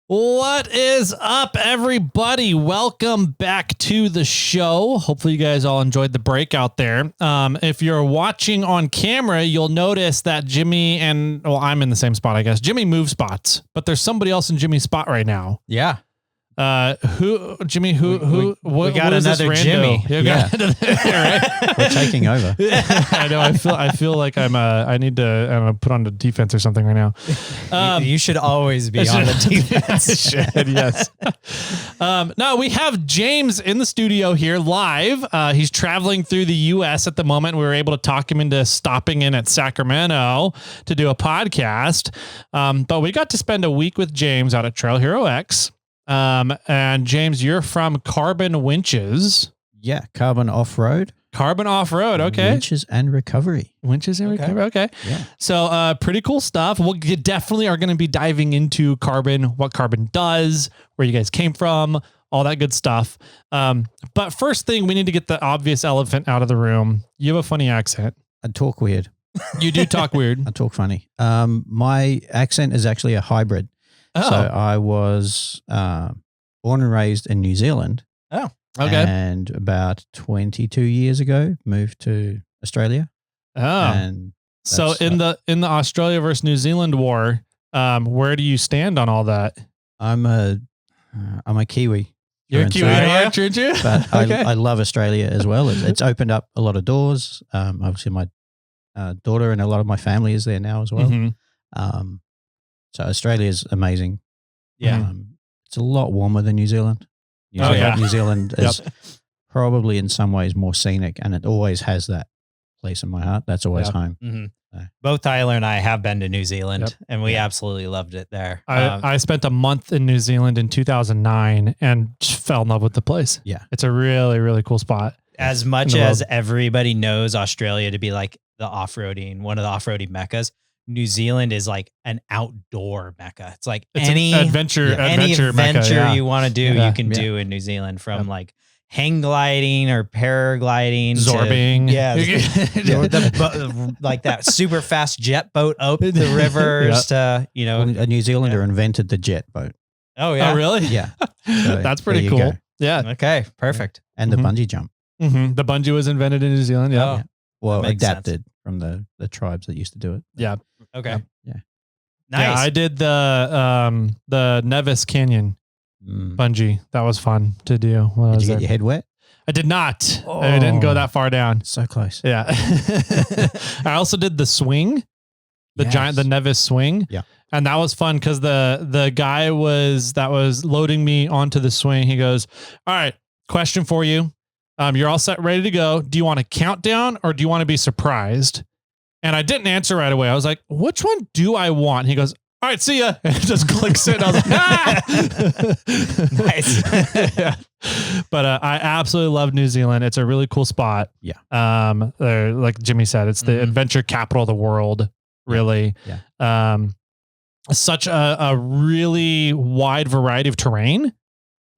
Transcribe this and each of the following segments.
What is up, everybody? Welcome back to the show. Hopefully you guys all enjoyed the break out there. If you're watching on camera, you'll notice that Jimmy I'm in the same spot, I guess. Jimmy moved spots, but there's somebody else in Jimmy's spot right now. Yeah. We got another Jimmy. Yeah. Right? We're taking over. I know. I feel like I need to put on the defense or something right now. You should always be on the defense. Yes. No, we have James in the studio here live. He's traveling through the U.S. at the moment. We were able to talk him into stopping in at Sacramento to do a podcast. But we got to spend a week with James out at Trail Hero X. And James, you're from Carbon Winches. Yeah, Carbon Off-Road. Carbon Off-Road, okay. Winches and Recovery. Winches and Recovery, okay. Yeah. So pretty cool stuff. You definitely are going to be diving into Carbon, what Carbon does, where you guys came from, all that good stuff. But first thing, we need to get the obvious elephant out of the room. You have a funny accent. I talk weird. You do talk weird. I talk funny. My accent is actually a hybrid. Oh. So I was born and raised in New Zealand. Oh, okay. And about 22 years ago, moved to Australia. Oh, and so in the Australia versus New Zealand war, where do you stand on all that? I'm a Kiwi. You're a Kiwi, aren't you? But Okay. I love Australia as well. It's opened up a lot of doors. Obviously, my daughter and a lot of my family is there now as well. Mhm. So Australia is amazing. Yeah. It's a lot warmer than New Zealand. New Zealand is probably in some ways more scenic, and it always has that place in my heart. That's always home. Mm-hmm. So. Both Tyler and I have been to New Zealand, Yep. and we absolutely loved it there. I spent a month in New Zealand in 2009 and just fell in love with the place. Yeah. It's a really, really cool spot. As much as everybody knows Australia to be like the off-roading, one of the off-roading meccas, New Zealand is like an outdoor mecca. It's like any adventure adventure you want to do, Yeah. you can do in New Zealand, from like hang gliding or paragliding, Zorbing. like that super fast jet boat up the rivers to, A New Zealander invented the jet boat. Oh yeah. Oh, really? Yeah. So That's pretty there you cool. go. Yeah. Okay. Perfect. And the bungee jump. Mm-hmm. The bungee was invented in New Zealand. Yeah. Oh, Well, that makes adapted from the tribes that used to do it. Yeah. okay. Yeah. Nice. Yeah. I did the Nevis Canyon bungee. That was fun to do. Did you get your head wet? I did not. I didn't go that far down. So close. Yeah. I also did the swing, the Nevis swing. Yeah. And that was fun because the guy that was loading me onto the swing, he goes, "All right, question for you. You're all set, ready to go. Do you want a countdown or do you want to be surprised?" And I didn't answer right away. I was like, "Which one do I want?" He goes, "All right, see ya." And it just clicks it. I was like, "Ah!" Nice. Yeah. But I absolutely love New Zealand. It's a really cool spot. Yeah. Like Jimmy said, it's the adventure capital of the world. Really. Yeah. Such a really wide variety of terrain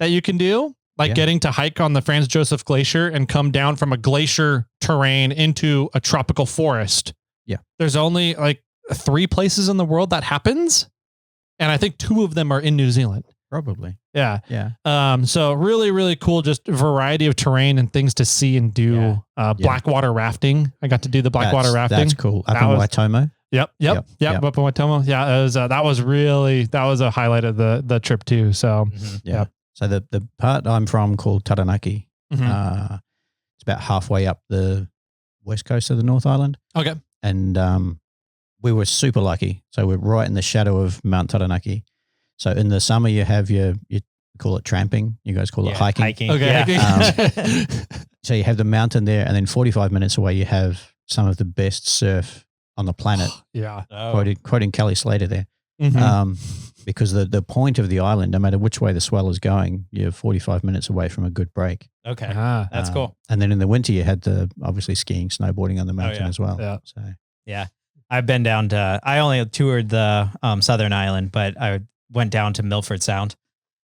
that you can do. Like getting to hike on the Franz Josef Glacier and come down from a glacier terrain into a tropical forest. Yeah. There's only like 3 places in the world that happens. And I think 2 of them are in New Zealand. Probably. Yeah. Yeah. So really, really cool, just variety of terrain and things to see and do. Blackwater rafting. I got to do the blackwater rafting. That's cool. Up in Waitomo. Yep. Up in Waitomo. Yeah. It was, that was a highlight of the trip too. So Yeah. So the part I'm from called Taranaki, it's about halfway up the west coast of the North Island. Okay. And we were super lucky. So we're right in the shadow of Mount Taranaki. So in the summer you have you call it tramping. You guys call it hiking. Okay. Yeah. So you have the mountain there, and then 45 minutes away you have some of the best surf on the planet. Yeah. Quoting Kelly Slater there. Because the point of the island, no matter which way the swell is going, you're 45 minutes away from a good break. Okay. That's cool. And then in the winter, you had the obviously skiing, snowboarding on the mountain as well. Yeah. So Yeah. I've been down to, I only toured the Southern Island, but I went down to Milford Sound.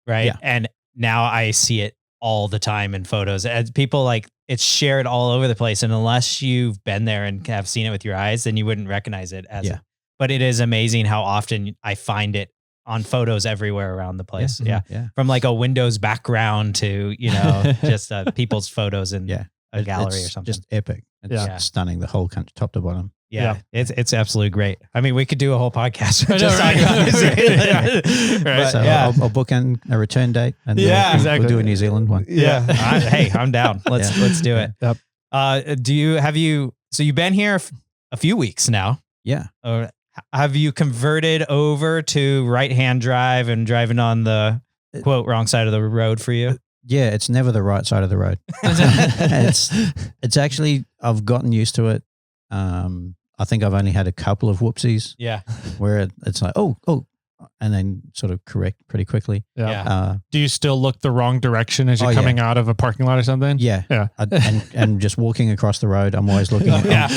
Right. Yeah. And now I see it all the time in photos. As people like, it's shared all over the place. And unless you've been there and have seen it with your eyes, then you wouldn't recognize it as but it is amazing how often I find it on photos everywhere around the place. Yeah. Yeah. From like a Windows background to, just people's photos in a gallery or something. Just epic. It's stunning, the whole country, top to bottom. Yeah. It's absolutely great. I mean, we could do a whole podcast just talking about New Zealand. Right. So I'll book in a return date and we'll do a New Zealand one. Yeah. Hey, I'm down. Let's do it. Yep. So you've been here a few weeks now. Yeah. Have you converted over to right-hand drive and driving on the quote wrong side of the road for you? Yeah, it's never the right side of the road. It's actually, I've gotten used to it. I think I've only had a couple of whoopsies. Yeah. Where it's like, oh, and then sort of correct pretty quickly. Yeah. Do you still look the wrong direction as you're coming out of a parking lot or something? Yeah. Yeah. And just walking across the road, I'm always looking at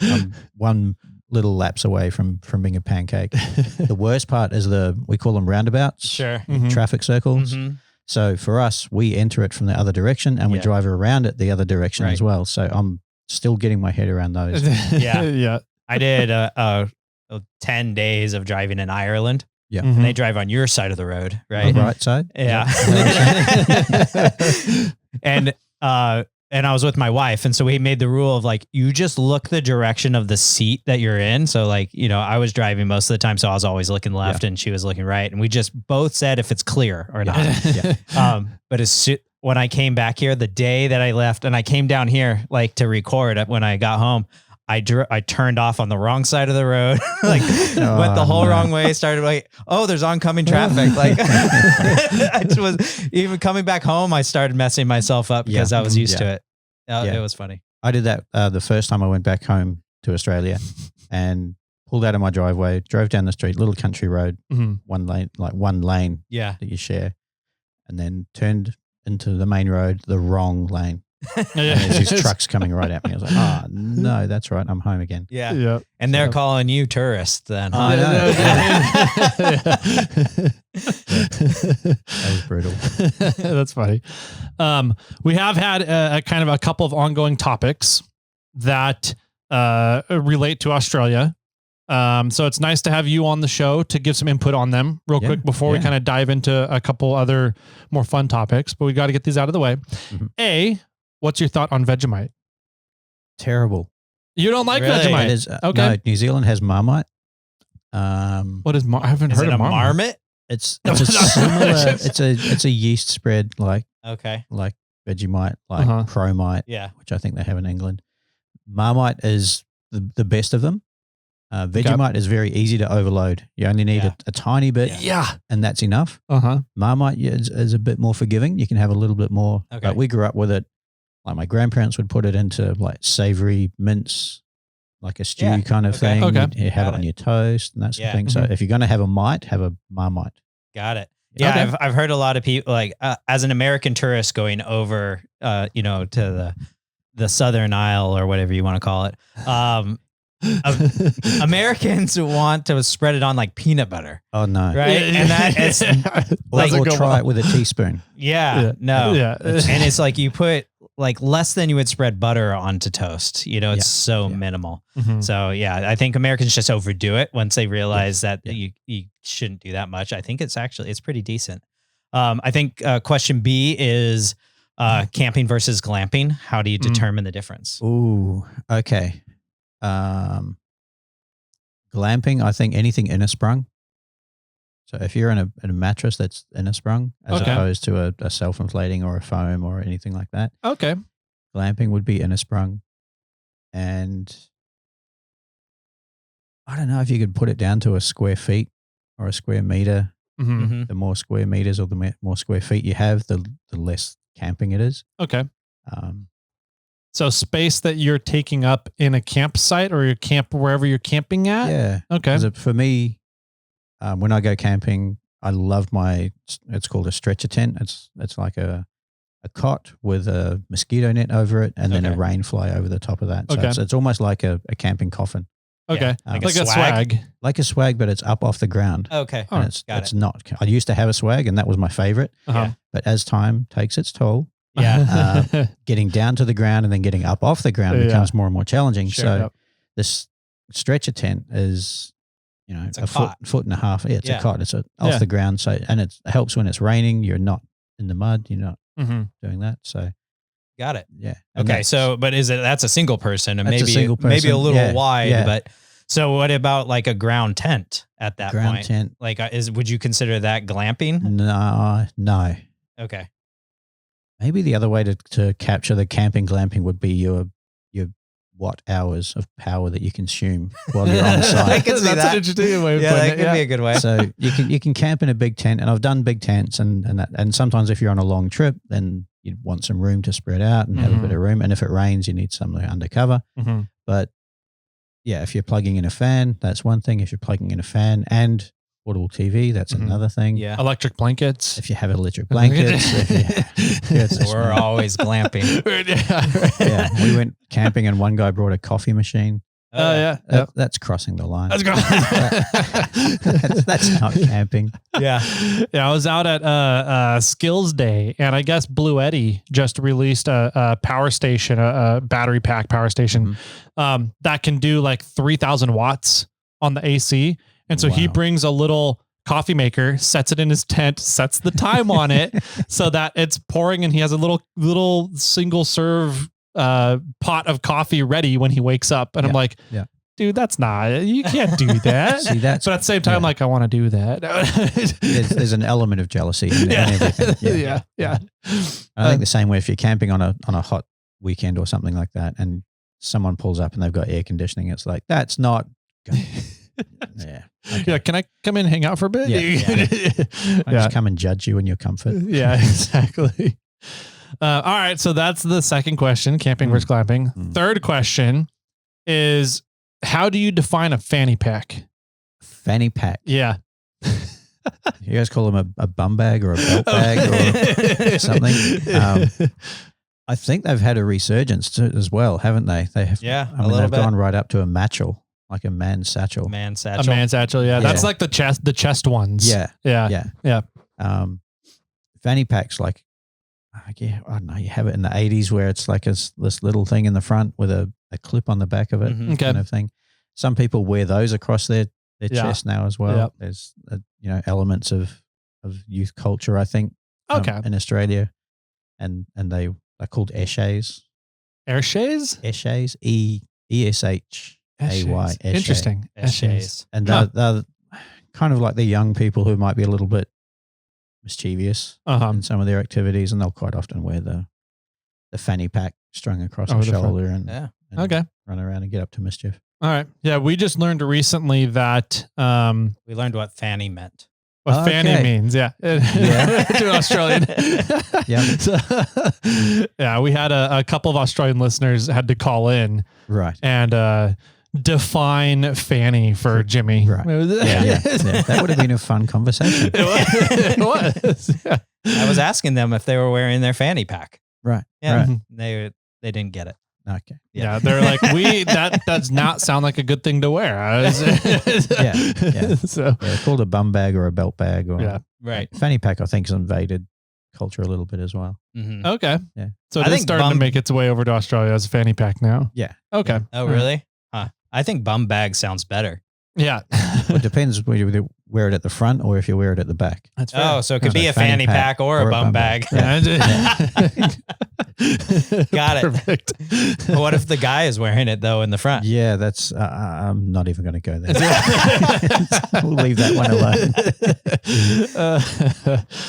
I'm one little lapse away from being a pancake. The worst part is we call them roundabouts. Sure. Traffic circles. Mm-hmm. So for us, we enter it from the other direction and we drive around it the other direction as well. So I'm still getting my head around those. Yeah. I did 10 days of driving in Ireland. Yeah. And they drive on your side of the road, right? The right side? Yeah. And I was with my wife. And so we made the rule of like, you just look the direction of the seat that you're in. So like, I was driving most of the time. So I was always looking left and she was looking right. And we just both said if it's clear or not. But when I came back here, the day that I left and I came down here like to record when I got home, I turned off on the wrong side of the road, like went the whole wrong way, started like, there's oncoming traffic. Like I was even coming back home, I started messing myself up because I was used to it. It was funny. I did that the first time I went back home to Australia and pulled out of my driveway, drove down the street, little country road, one lane that you share, and then turned into the main road, the wrong lane. And there's these trucks coming right at me. I was like, no, that's right. I'm home again. Yeah. And they're calling you tourist then. I know. That was brutal. That's funny. We have had a kind of a couple of ongoing topics that relate to Australia. So it's nice to have you on the show to give some input on them real quick before we kind of dive into a couple other more fun topics, but we got to get these out of the way. Mm-hmm. What's your thought on Vegemite? Terrible. You don't like Vegemite? It is, okay. No, New Zealand has Marmite. What is I haven't heard of marmot? It's a similar. It's a yeast spread like Vegemite, like Promite, which I think they have in England. Marmite is the best of them. Vegemite is very easy to overload. You only need a tiny bit, and that's enough. Marmite is a bit more forgiving. You can have a little bit more. But we grew up with it. Like my grandparents would put it into like savory mince, like a stew kind of thing. You have it on your toast and that sort of thing. So if you're going to have a mite, have a Marmite. Got it. Yeah, I've heard a lot of people like as an American tourist going over, to the Southern Isle or whatever you want to call it. Americans want to spread it on like peanut butter. Oh no! Right, and that it's like or try it with a teaspoon. And it's like you put like less than you would spread butter onto toast. It's so minimal. Mm-hmm. So I think Americans just overdo it once they realize that you shouldn't do that much. I think it's pretty decent. I think question B is camping versus glamping. How do you determine the difference? Ooh, okay. Glamping, I think anything inner sprung. So if you're in a mattress that's inner sprung as opposed to a self-inflating or a foam or anything like that. Okay. Glamping would be inner sprung. And I don't know if you could put it down to a square feet or a square meter. Mm-hmm. The more square meters or the more square feet you have, the less camping it is. Okay. So space that you're taking up in a campsite or your camp wherever you're camping at? Yeah. Okay. For me, when I go camping, I love it's called a stretcher tent. It's like a cot with a mosquito net over it and then a rain fly over the top of that. So it's almost like a camping coffin. Okay. Like a swag. Like a swag, but it's up off the ground. Okay. And it's not. I used to have a swag and that was my favorite. But as time takes its toll, getting down to the ground and then getting up off the ground becomes more and more challenging. This stretcher tent is, it's a foot and a half. Yeah, it's a cot. It's off the ground. So, and it helps when it's raining. You're not in the mud. You're not doing that. So, got it. Yeah. Okay. So, but that's a single person, and maybe a little yeah, wide. But so, what about like a ground tent at that point? Tent. Like, would you consider that glamping? No. Okay. Maybe the other way to capture the camping glamping would be your watt hours of power that you consume while you're on site. I can see That's that. an interesting way of Yeah, putting that it. could be a good way. So you can camp in a big tent, and I've done big tents, and sometimes if you're on a long trip, then you'd want some room to spread out and have a bit of room. And if it rains, you need something under cover. But yeah, if you're plugging in a fan, that's one thing. If you're plugging in a fan and portable TV, that's another thing. Yeah. Electric blankets. If you have electric blankets, So we're always glamping. Yeah, we went camping and one guy brought a coffee machine. Oh, yeah. That's crossing the line. Let's go. That's not camping. Yeah. I was out at Skills Day, and I guess Blue Eddy just released a power station, a battery pack power station that can do like 3,000 watts on the AC. And so he brings a little coffee maker, sets it in his tent, sets the time on it so that it's pouring, and he has a little single serve pot of coffee ready when he wakes up. And I'm like, dude, you can't do that. See, that's, but at the same time, like, I want to do that. there's an element of jealousy in everything. Yeah. I think the same way if you're camping on a hot weekend or something like that, and someone pulls up and they've got air conditioning, it's like, that's not good. Yeah. Okay. Yeah. Can I come in and hang out for a bit? I just come and judge you in your comfort. Yeah, exactly. All right. So that's the second question, camping versus glamping. Third question is, how do you define a fanny pack? Fanny pack. Yeah. You guys call them a bum bag or a belt bag or something? I think they've had a resurgence as well, haven't they? They have. Yeah. They've gone right up to a matchel. Like a man's satchel. A man's satchel. Yeah. That's like the chest ones. Yeah. Fanny packs, like, I don't know, you have it in the 80s where it's like this little thing in the front with a clip on the back of it, kind of thing. Some people wear those across their chest now as well. Yep. There's elements of youth culture, I think, in Australia, and they're called eshays. Eshays? Eshays. ESH. AY. Interesting. Eshays. And they're kind of like the young people who might be a little bit mischievous in some of their activities, and they'll quite often wear the fanny pack strung across the shoulder and run around and get up to mischief. All right. Yeah, we just learned recently that we learned what fanny meant. What fanny means, to an Australian. We had a couple of Australian listeners had to call in, right, and define fanny for Jimmy. Right. That would have been a fun conversation. It was. Yeah. I was asking them if they were wearing their fanny pack. Right. Yeah. Right. They didn't get it. Okay. Yeah. They're like, that does not sound like a good thing to wear. So it's called a bum bag or a belt bag or right. Fanny pack, I think, has invaded culture a little bit as well. Mm-hmm. Okay. Yeah. So it's starting to make its way over to Australia as a fanny pack now. Yeah. Okay. Oh, really? Huh. I think bum bag sounds better. Yeah. Well, it depends whether you wear it at the front or if you wear it at the back. That's fair. Oh, so it could be a fanny pack or a bum bag. Yeah. Got it. Perfect. What if the guy is wearing it though in the front? Yeah, that's. I'm not even going to go there. We'll leave that one alone.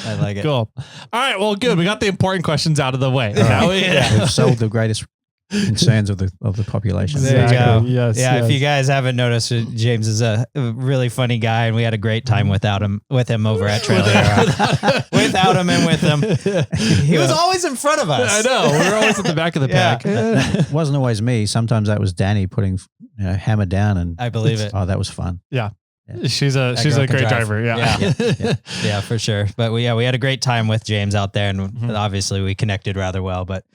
I like it. Cool. All right. Well, good. We got the important questions out of the way. Now we've solved the greatest concerns of the population. There you go. Yes. Yeah. If you guys haven't noticed, James is a really funny guy, and we had a great time without him over at Trailer. Without him and with him, he was always in front of us. I know. We were always at the back of the pack. It wasn't always me. Sometimes that was Danny putting hammer down, and I believe it. Oh, that was fun. Yeah. She's a great driver. Yeah, for sure. But we had a great time with James out there, and obviously we connected rather well. But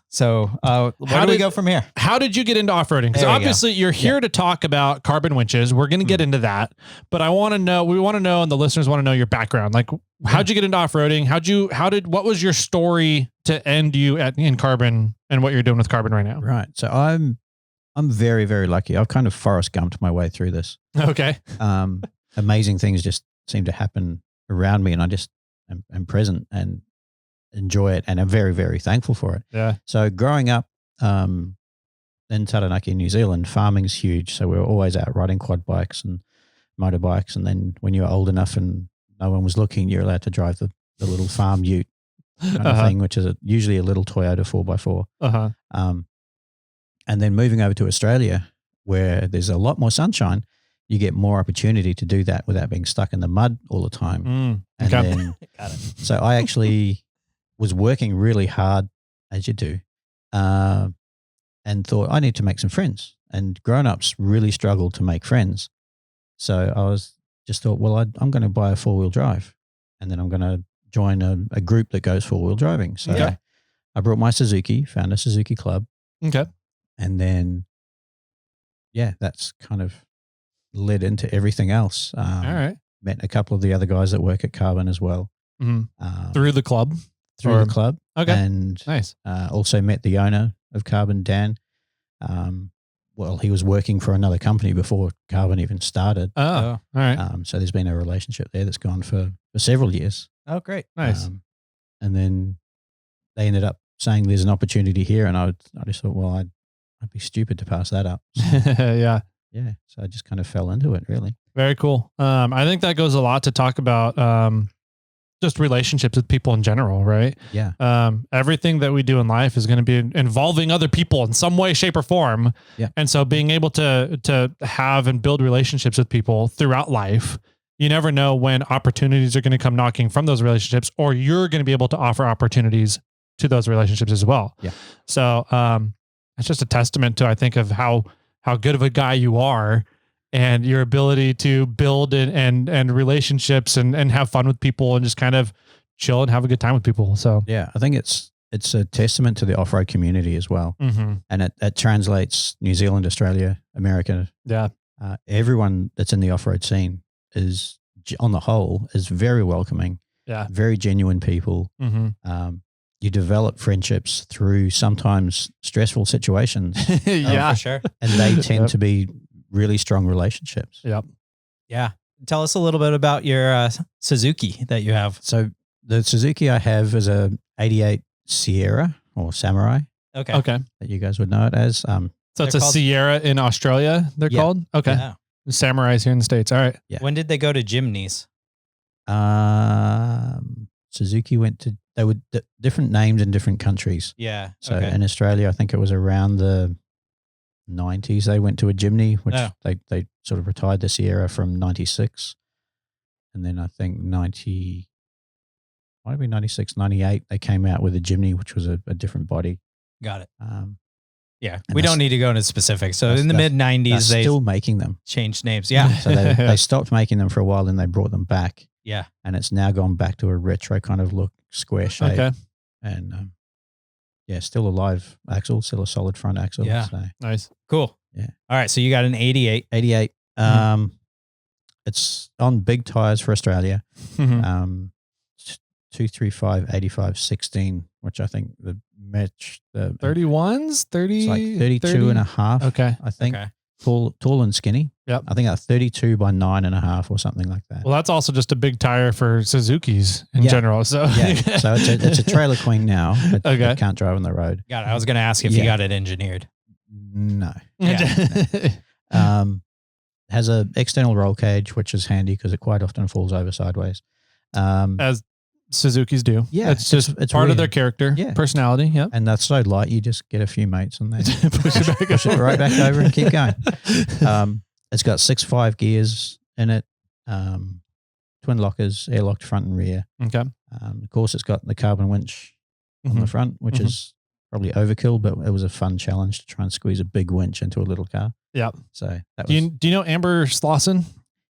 so where do we go from here? How did you get into off-roading? Because obviously you're here to talk about carbon winches. We're going to get into that, but we want to know, and the listeners want to know your background. Like, how'd you get into off-roading? What was your story to end you in carbon and what you're doing with carbon right now? Right. So I'm I'm very, very lucky. I've kind of Forrest Gumped my way through this. Okay. Amazing things just seem to happen around me, and I just am present and enjoy it, and I'm very, very thankful for it. Yeah. So growing up in Taranaki, New Zealand, farming's huge. So we were always out riding quad bikes and motorbikes. And then when you're old enough and no one was looking, you're allowed to drive the little farm ute kind of thing, which is usually a little Toyota 4x4. And then moving over to Australia, where there's a lot more sunshine, you get more opportunity to do that without being stuck in the mud all the time. And then, Got it. so I actually was working really hard, as you do, and thought I need to make some friends. And grown-ups really struggle to make friends. So I just thought, well, I'm going to buy a four-wheel drive, and then I'm going to join a group that goes four-wheel driving. So I brought my Suzuki, found a Suzuki club. Okay. And then, that's kind of led into everything else. All right. Met a couple of the other guys that work at Carbon as well. Through the club? Through the club. Okay. And nice. Also met the owner of Carbon, Dan. Well, he was working for another company before Carbon even started. Oh, all right. So there's been a relationship there that's gone for several years. Oh, great. Nice. And then they ended up saying there's an opportunity here, and I just thought, well, I'd be stupid to pass that up. Yeah. Yeah. So I just kind of fell into it, really. Very cool. I think that goes a lot to talk about just relationships with people in general, right? Yeah. Everything that we do in life is going to be involving other people in some way, shape, or form. Yeah. And so being able to have and build relationships with people throughout life, you never know when opportunities are going to come knocking from those relationships, or you're going to be able to offer opportunities to those relationships as well. Yeah. So it's just a testament to, I think, of how good of a guy you are, and your ability to build and relationships and have fun with people and just kind of chill and have a good time with people. So yeah, I think it's a testament to the off-road community as well. And it translates New Zealand, Australia, America. Yeah. Everyone that's in the off-road scene is, on the whole, is very welcoming. Yeah. Very genuine people. You develop friendships through sometimes stressful situations. Yeah, for sure. And they tend to be really strong relationships. Yep. Yeah. Tell us a little bit about your Suzuki that you have. So the Suzuki I have is a 88 Sierra or Samurai. Okay. Okay. That you guys would know it as. So it's They're a called- Sierra in Australia, they're called? Okay. Yeah. Samurais here in the States. All right. Yeah. When did they go to Jimneys? Suzuki went to, they were different names in different countries. Yeah. So in Australia, I think it was around the 90s, they went to a Jimny, which they sort of retired the Sierra from 96. And then I think 96, 98, they came out with a Jimny, which was a different body. Got it. Yeah. and We that's- don't need to go into specifics. So in the that's- mid 90s, They're they still making them. changed names. Yeah. So they stopped making them for a while, then they brought them back. Yeah. And it's now gone back to a retro kind of look, square shape. Okay. And still a live axle, still a solid front axle. Yeah. So Nice. Cool. Yeah. All right. So you got an 88. 88. It's on big tires for Australia. 235, 85, 16, which I think the match the 31s, 30, it's like 32 and a half. Okay. I think Okay. tall and skinny. Yep. I think a 32 by 9.5 or something like that. Well, that's also just a big tire for Suzuki's in Yeah. general. So Yeah. So it's a trailer queen now. But Okay. it can't drive on the road. Got it. I was going to ask if you got it engineered. No. Yeah. Has a external roll cage, which is handy because it quite often falls over sideways. As Suzuki's do. Yeah, It's just it's part of weird. their character, Yeah. personality. Yep. And that's so light, you just get a few mates and they Push it back push it over. right back over and keep going. It's got 6.5 gears in it, twin lockers, airlocked front and rear. Okay. Of course, it's got the carbon winch on the front, which is probably overkill, but it was a fun challenge to try and squeeze a big winch into a little car. Yep. So that Do was you know Amber Slauson?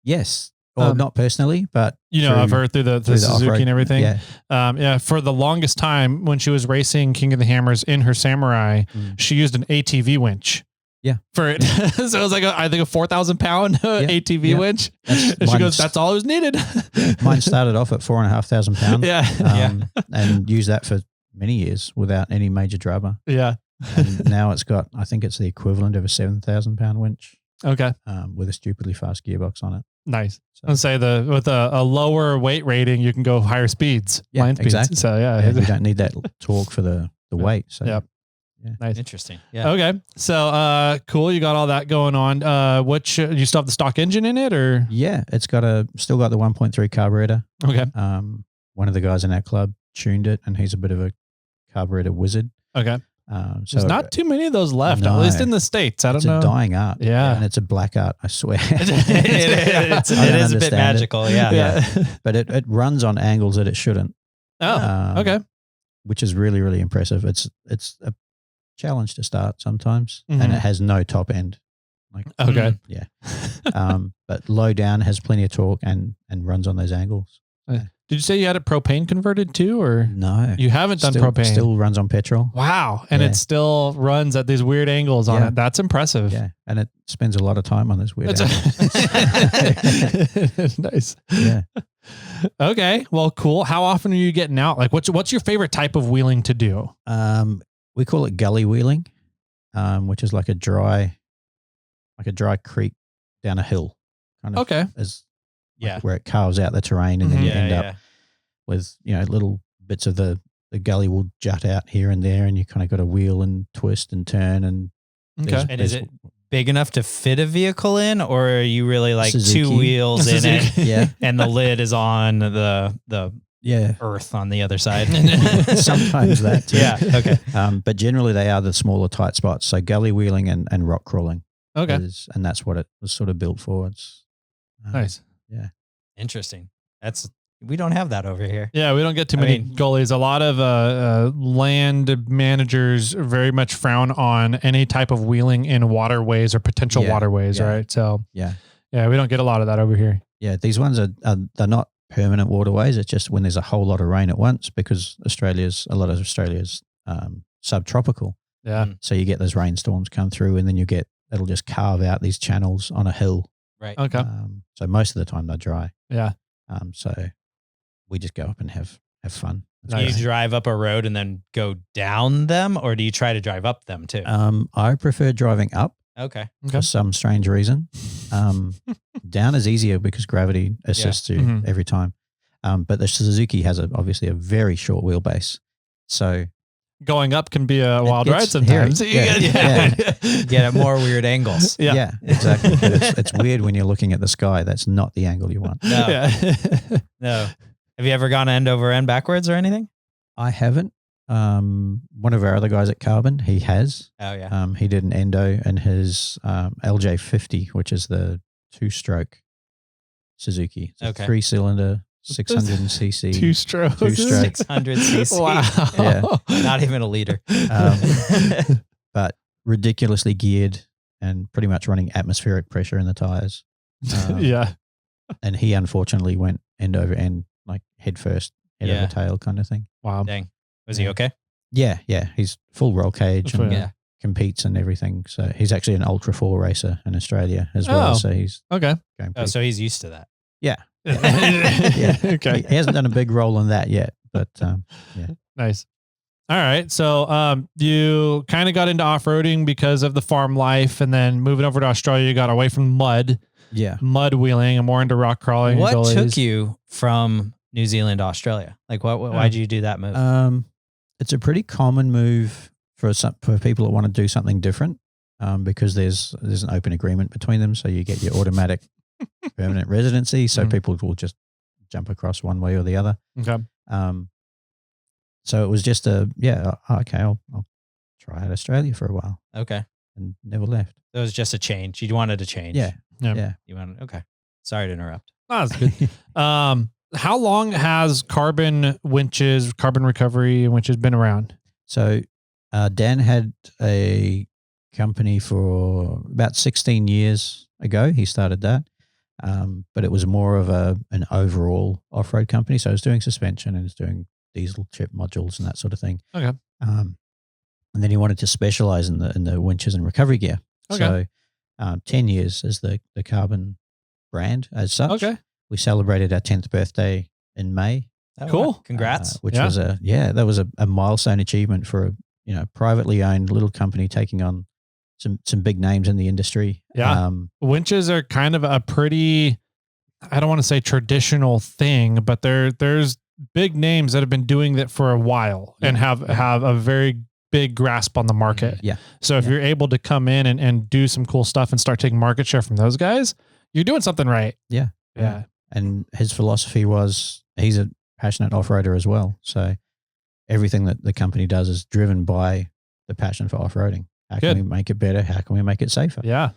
yes. Well, not personally, but I've heard through the Suzuki off-road. and everything. Yeah. For the longest time when she was racing King of the Hammers in her Samurai, she used an ATV winch. Yeah. For it. So it was like I think a 4,000 pound ATV winch. And she goes, that's all it was needed. Mine started off at 4,500 pounds. Yeah. And used that for many years without any major drama. Yeah. And now it's got, I think it's the equivalent of a 7,000 pound winch. Okay. With a stupidly fast gearbox on it. Nice. So. And say with a lower weight rating, you can go higher speeds. Yeah, exactly. So you don't need that torque for the weight. So yep. Yeah. Nice. Interesting. Yeah. Okay. So, cool. You got all that going on. You still have the stock engine in it or? Yeah. It's still got the 1.3 carburetor. Okay. One of the guys in our club tuned it and he's a bit of a carburetor wizard. Okay. So there's not too many of those left, at least in the States. I don't know. It's a dying art. Yeah. And it's a black art, I swear. it is a bit magical. Yeah. But it runs on angles that it shouldn't. Oh, okay. Which is really, really impressive. It's a challenge to start sometimes, and it has no top end. Okay. Yeah. But low down has plenty of torque and runs on those angles. Did you say you had it propane converted too, or no? You haven't done propane. Still runs on petrol. Wow, and it still runs at these weird angles on it. That's impressive. Yeah, and it spends a lot of time on those weird angles. Nice. Yeah. Okay. Well, cool. How often are you getting out? Like, what's your favorite type of wheeling to do? We call it gully wheeling, which is like a dry creek down a hill. Kind of. Okay. Where it carves out the terrain and then you end up with, little bits of the gully will jut out here and there and you kind of got to wheel and twist and turn. And is it big enough to fit a vehicle in, or are you really like Suzuki. 2 wheels in it? Yeah. And the lid is on the earth on the other side. Sometimes that too. Yeah. Okay. But generally they are the smaller tight spots. So gully wheeling and rock crawling. Okay. And that's what it was sort of built for. It's nice. Yeah. Interesting. We don't have that over here. Yeah, we don't get too many gullies. A lot of land managers very much frown on any type of wheeling in waterways or potential waterways, right? So yeah, we don't get a lot of that over here. Yeah, these ones they're not permanent waterways. It's just when there's a whole lot of rain at once, because a lot of Australia's subtropical. Yeah. So you get those rainstorms come through, and then it'll just carve out these channels on a hill. Right. Okay. So most of the time they're dry. Yeah. So we just go up and have fun. Do you drive up a road and then go down them, or do you try to drive up them too? I prefer driving up. Okay. For some strange reason. Down is easier because gravity assists you every time. But the Suzuki has obviously a very short wheelbase. So going up can be a wild ride sometimes. Get at more weird angles. Yeah, exactly. But it's weird when you're looking at the sky. That's not the angle you want. No. No. Have you ever gone end over end backwards or anything? I haven't. One of our other guys at Carbon, he has. Oh yeah. He did an endo in his LJ50, which is the 2-stroke Suzuki. It's a 3-cylinder, 600cc. 2-stroke. 600cc. Wow. Yeah. Not even a liter. But ridiculously geared and pretty much running atmospheric pressure in the tires. Yeah. And he unfortunately went end over end, like head first, head over tail kind of thing. Wow. Dang. Was he okay? Yeah. He's full roll cage and competes and everything. So he's actually an Ultra 4 racer in Australia as well. So he's okay. So he's used to that. Yeah. Yeah. Okay. He hasn't done a big role in that yet, but yeah. Nice. All right. So you kind of got into off-roading because of the farm life, and then moving over to Australia, you got away from mud. Yeah. Mud wheeling and more into rock crawling. What took you from New Zealand to Australia? Like why did you do that move? It's a pretty common move for people that want to do something different, because there's an open agreement between them. So you get your automatic permanent residency. So people will just jump across one way or the other. Okay. So it was just I'll try out Australia for a while. Okay. And never left. It was just a change. You wanted to change. Yeah. You wanted, okay. Sorry to interrupt. Oh, that's good. How long has carbon recovery winches been around? So Dan had a company for about 16 years ago. He started that. But it was more of an overall off-road company. So I was doing suspension and was doing diesel chip modules and that sort of thing. Okay. And then he wanted to specialize in the winches and recovery gear. Okay. So 10 years is the carbon brand as such. Okay. We celebrated our 10th birthday in May. Oh, cool. Congrats. Which was that was a milestone achievement for privately owned little company taking on some big names in the industry. Yeah. Winches are kind of a pretty, I don't want to say traditional thing, but there's big names that have been doing that for a while and have a very big grasp on the market. Yeah. So if you're able to come in and do some cool stuff and start taking market share from those guys, you're doing something right. Yeah. Yeah. And his philosophy was he's a passionate off-roader as well. So everything that the company does is driven by the passion for off-roading. How can we make it better? How can we make it safer? Yeah.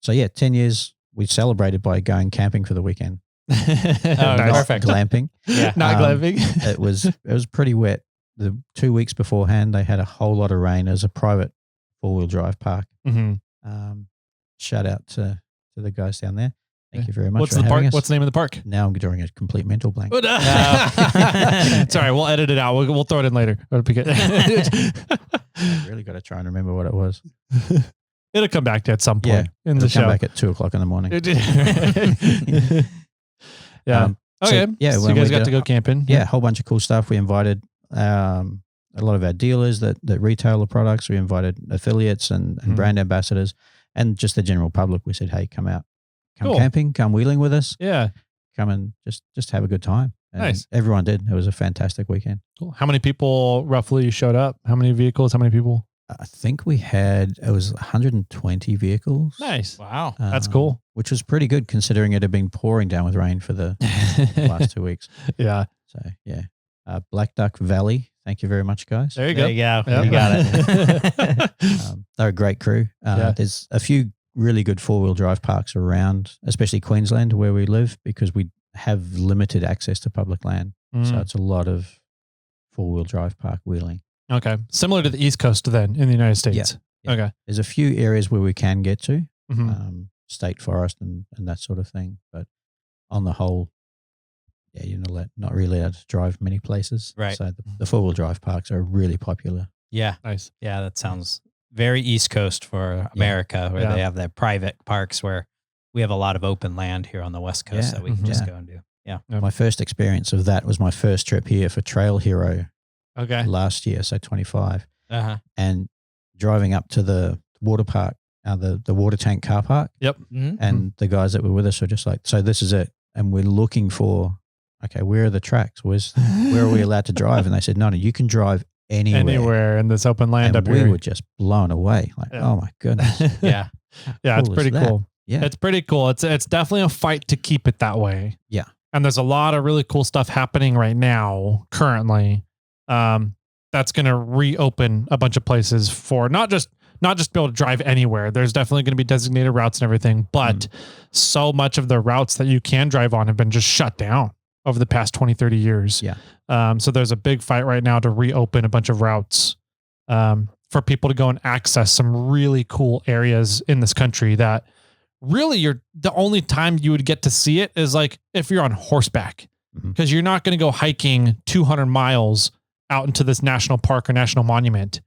So 10 years we celebrated by going camping for the weekend. Perfect. Glamping. Yeah. Not glamping. It was pretty wet. The 2 weeks beforehand, they had a whole lot of rain. It was a private 4-wheel drive park. Mm-hmm. Shout out to the guys down there. Thank you very much. What's the park? Us. What's the name of the park? Now I'm drawing a complete mental blank. Sorry, we'll edit it out. We'll throw it in later. I really got to try and remember what it was. It'll come back to you at some point in the show. Come back at 2:00 in the morning. Yeah. Okay. So you guys got to go camping. Yeah, a whole bunch of cool stuff. We invited a lot of our dealers that retail the products. We invited affiliates and brand ambassadors and just the general public. We said, hey, come out. Come camping, come wheeling with us. Yeah. Come and just have a good time. And nice. Everyone did. It was a fantastic weekend. Cool. How many people roughly showed up? How many vehicles? How many people? I think it was 120 vehicles. Nice. Wow. That's cool. Which was pretty good considering it had been pouring down with rain for the last 2 weeks. Yeah. So, yeah. Black Duck Valley. Thank you very much, guys. There you go. Yep. You got it. They're a great crew. There's a few really good 4-wheel drive parks around, especially Queensland where we live, because we have limited access to public land. So it's a lot of 4-wheel drive park wheeling. Okay. Similar to the East Coast then in the United States. Yeah. Okay. There's a few areas where we can get to, state forest and that sort of thing. But on the whole, you're not really allowed to drive many places. Right. So the 4-wheel drive parks are really popular. Yeah. Nice. Yeah, that sounds very East Coast for America, where they have their private parks where we have a lot of open land here on the West Coast that we can just go and do. Yeah. My first experience of that was my first trip here for Trail Hero. Okay. Last year, so 25. And driving up to the water park, the water tank car park. Yep. And the guys that were with us were just like, so this is it. And we're looking for, okay, where are the tracks? Where are we allowed to drive? And they said, no, you can drive anywhere in this open land and up here. We were just blown away. Like, oh my goodness. Yeah. It's pretty cool. Yeah. It's pretty cool. It's definitely a fight to keep it that way. Yeah. And there's a lot of really cool stuff happening right now, currently. That's going to reopen a bunch of places for not just be able to drive anywhere. There's definitely going to be designated routes and everything, but so much of the routes that you can drive on have been just shut down over the past 20, 30 years. Yeah. So there's a big fight right now to reopen a bunch of routes, for people to go and access some really cool areas in this country that really the only time you would get to see it is like if you're on horseback, because you're not going to go hiking 200 miles out into this national park or national monument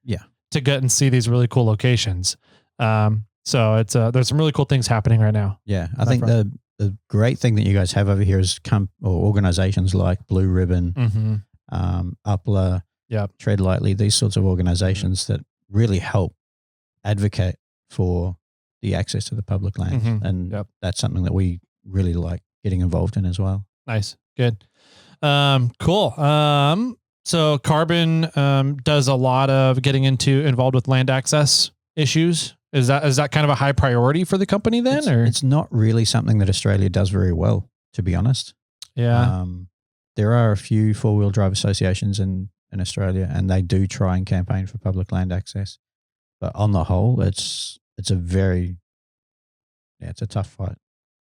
to get and see these really cool locations. So it's there's some really cool things happening right now. Yeah. I think the great thing that you guys have over here is organizations like Blue Ribbon, Upler, Tread Lightly, these sorts of organizations that really help advocate for the access to the public lands. And that's something that we really like getting involved in as well. Nice. Good. Cool. So Carbon does a lot of getting involved with land access issues. Is that kind of a high priority for the company then? It's not really something that Australia does very well, to be honest. Yeah. There are a few 4-wheel drive associations in Australia, and they do try and campaign for public land access. But on the whole, it's a tough fight.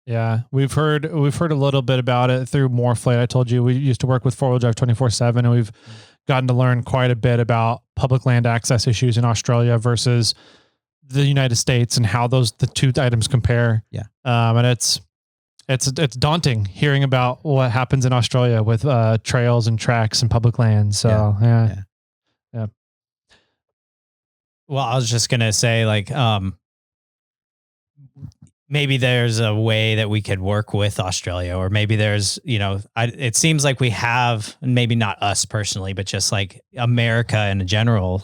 Yeah, we've heard a little bit about it through Moreflate. I told you we used to work with 4-wheel drive 24/7, and we've gotten to learn quite a bit about public land access issues in Australia versus the United States and how the two items compare. Yeah, and it's daunting hearing about what happens in Australia with trails and tracks and public lands. So yeah. Well, I was just gonna say, like, maybe there's a way that we could work with Australia, or maybe there's, it seems like we have, maybe not us personally, but just like America in general,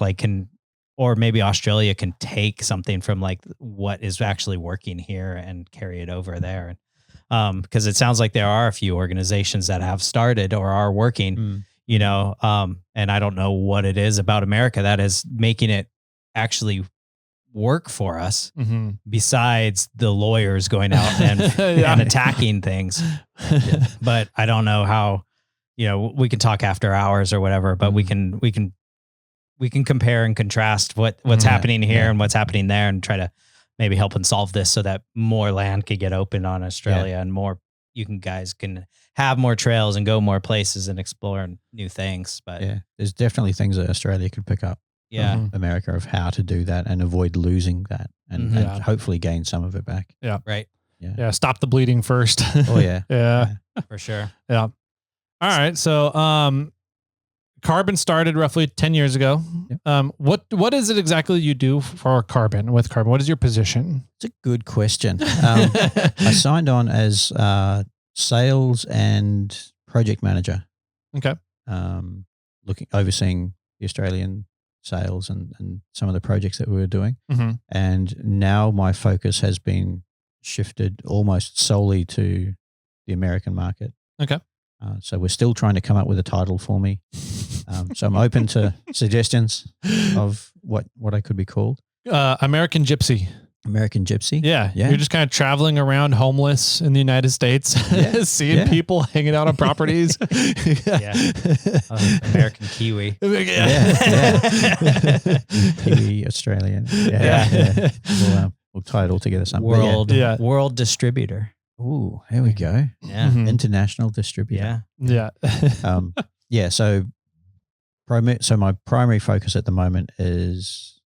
or maybe Australia can take something from like what is actually working here and carry it over there. Because it sounds like there are a few organizations that have started or are working, and I don't know what it is about America that is making it actually work for us, besides the lawyers going out and, and attacking things. But I don't know how, we can talk after hours or whatever, but we can compare and contrast what's happening here and what's happening there, and try to maybe help and solve this so that more land could get open on Australia and more guys can have more trails and go more places and explore new things. But there's definitely things that Australia could pick up from America of how to do that and avoid losing that and hopefully gain some of it back. Yeah. Right. Yeah. Stop the bleeding first. Oh yeah. Yeah. For sure. Yeah. All right. So, Carbon started roughly 10 years ago. Yep. What is it exactly you do for Carbon? What is your position? It's a good question. I signed on as sales and project manager. Okay. Overseeing the Australian sales and some of the projects that we were doing. And now my focus has been shifted almost solely to the American market. Okay. So we're still trying to come up with a title for me. So I'm open to suggestions of what I could be called. American Gypsy. American Gypsy? Yeah. You're just kind of traveling around homeless in the United States, seeing people hanging out on properties. American Kiwi. Kiwi Australian. We'll tie it all together something. World Distributor. Ooh, here we go. Yeah. International Distributor. Yeah. So my primary focus at the moment is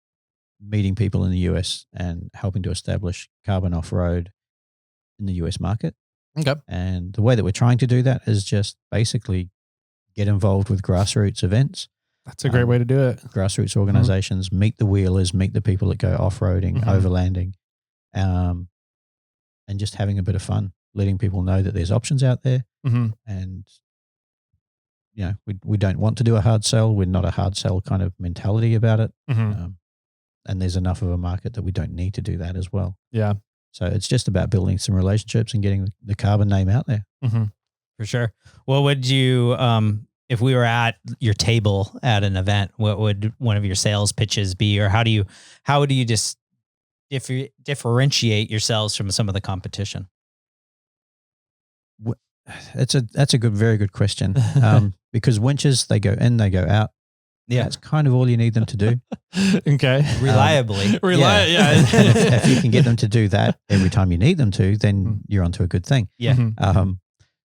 meeting people in the US and helping to establish Carbon off-road in the US market. Okay. And the way that we're trying to do that is just basically get involved with grassroots events. That's a great way to do it. Grassroots organizations, meet the wheelers, meet the people that go off-roading, overlanding, and just having a bit of fun, letting people know that there's options out there. And, we don't want to do a hard sell. We're not a hard sell kind of mentality about it. And there's enough of a market that we don't need to do that as well. Yeah. So it's just about building some relationships and getting the Carbon name out there. For sure. What would you, if we were at your table at an event, what would one of your sales pitches be? Or how would you just differentiate yourselves from some of the competition? That's a very good question. Because winches, they go in, they go out. Yeah, that's kind of all you need them to do. Okay, reliably. If you can get them to do that every time you need them to, then you're onto a good thing. Yeah.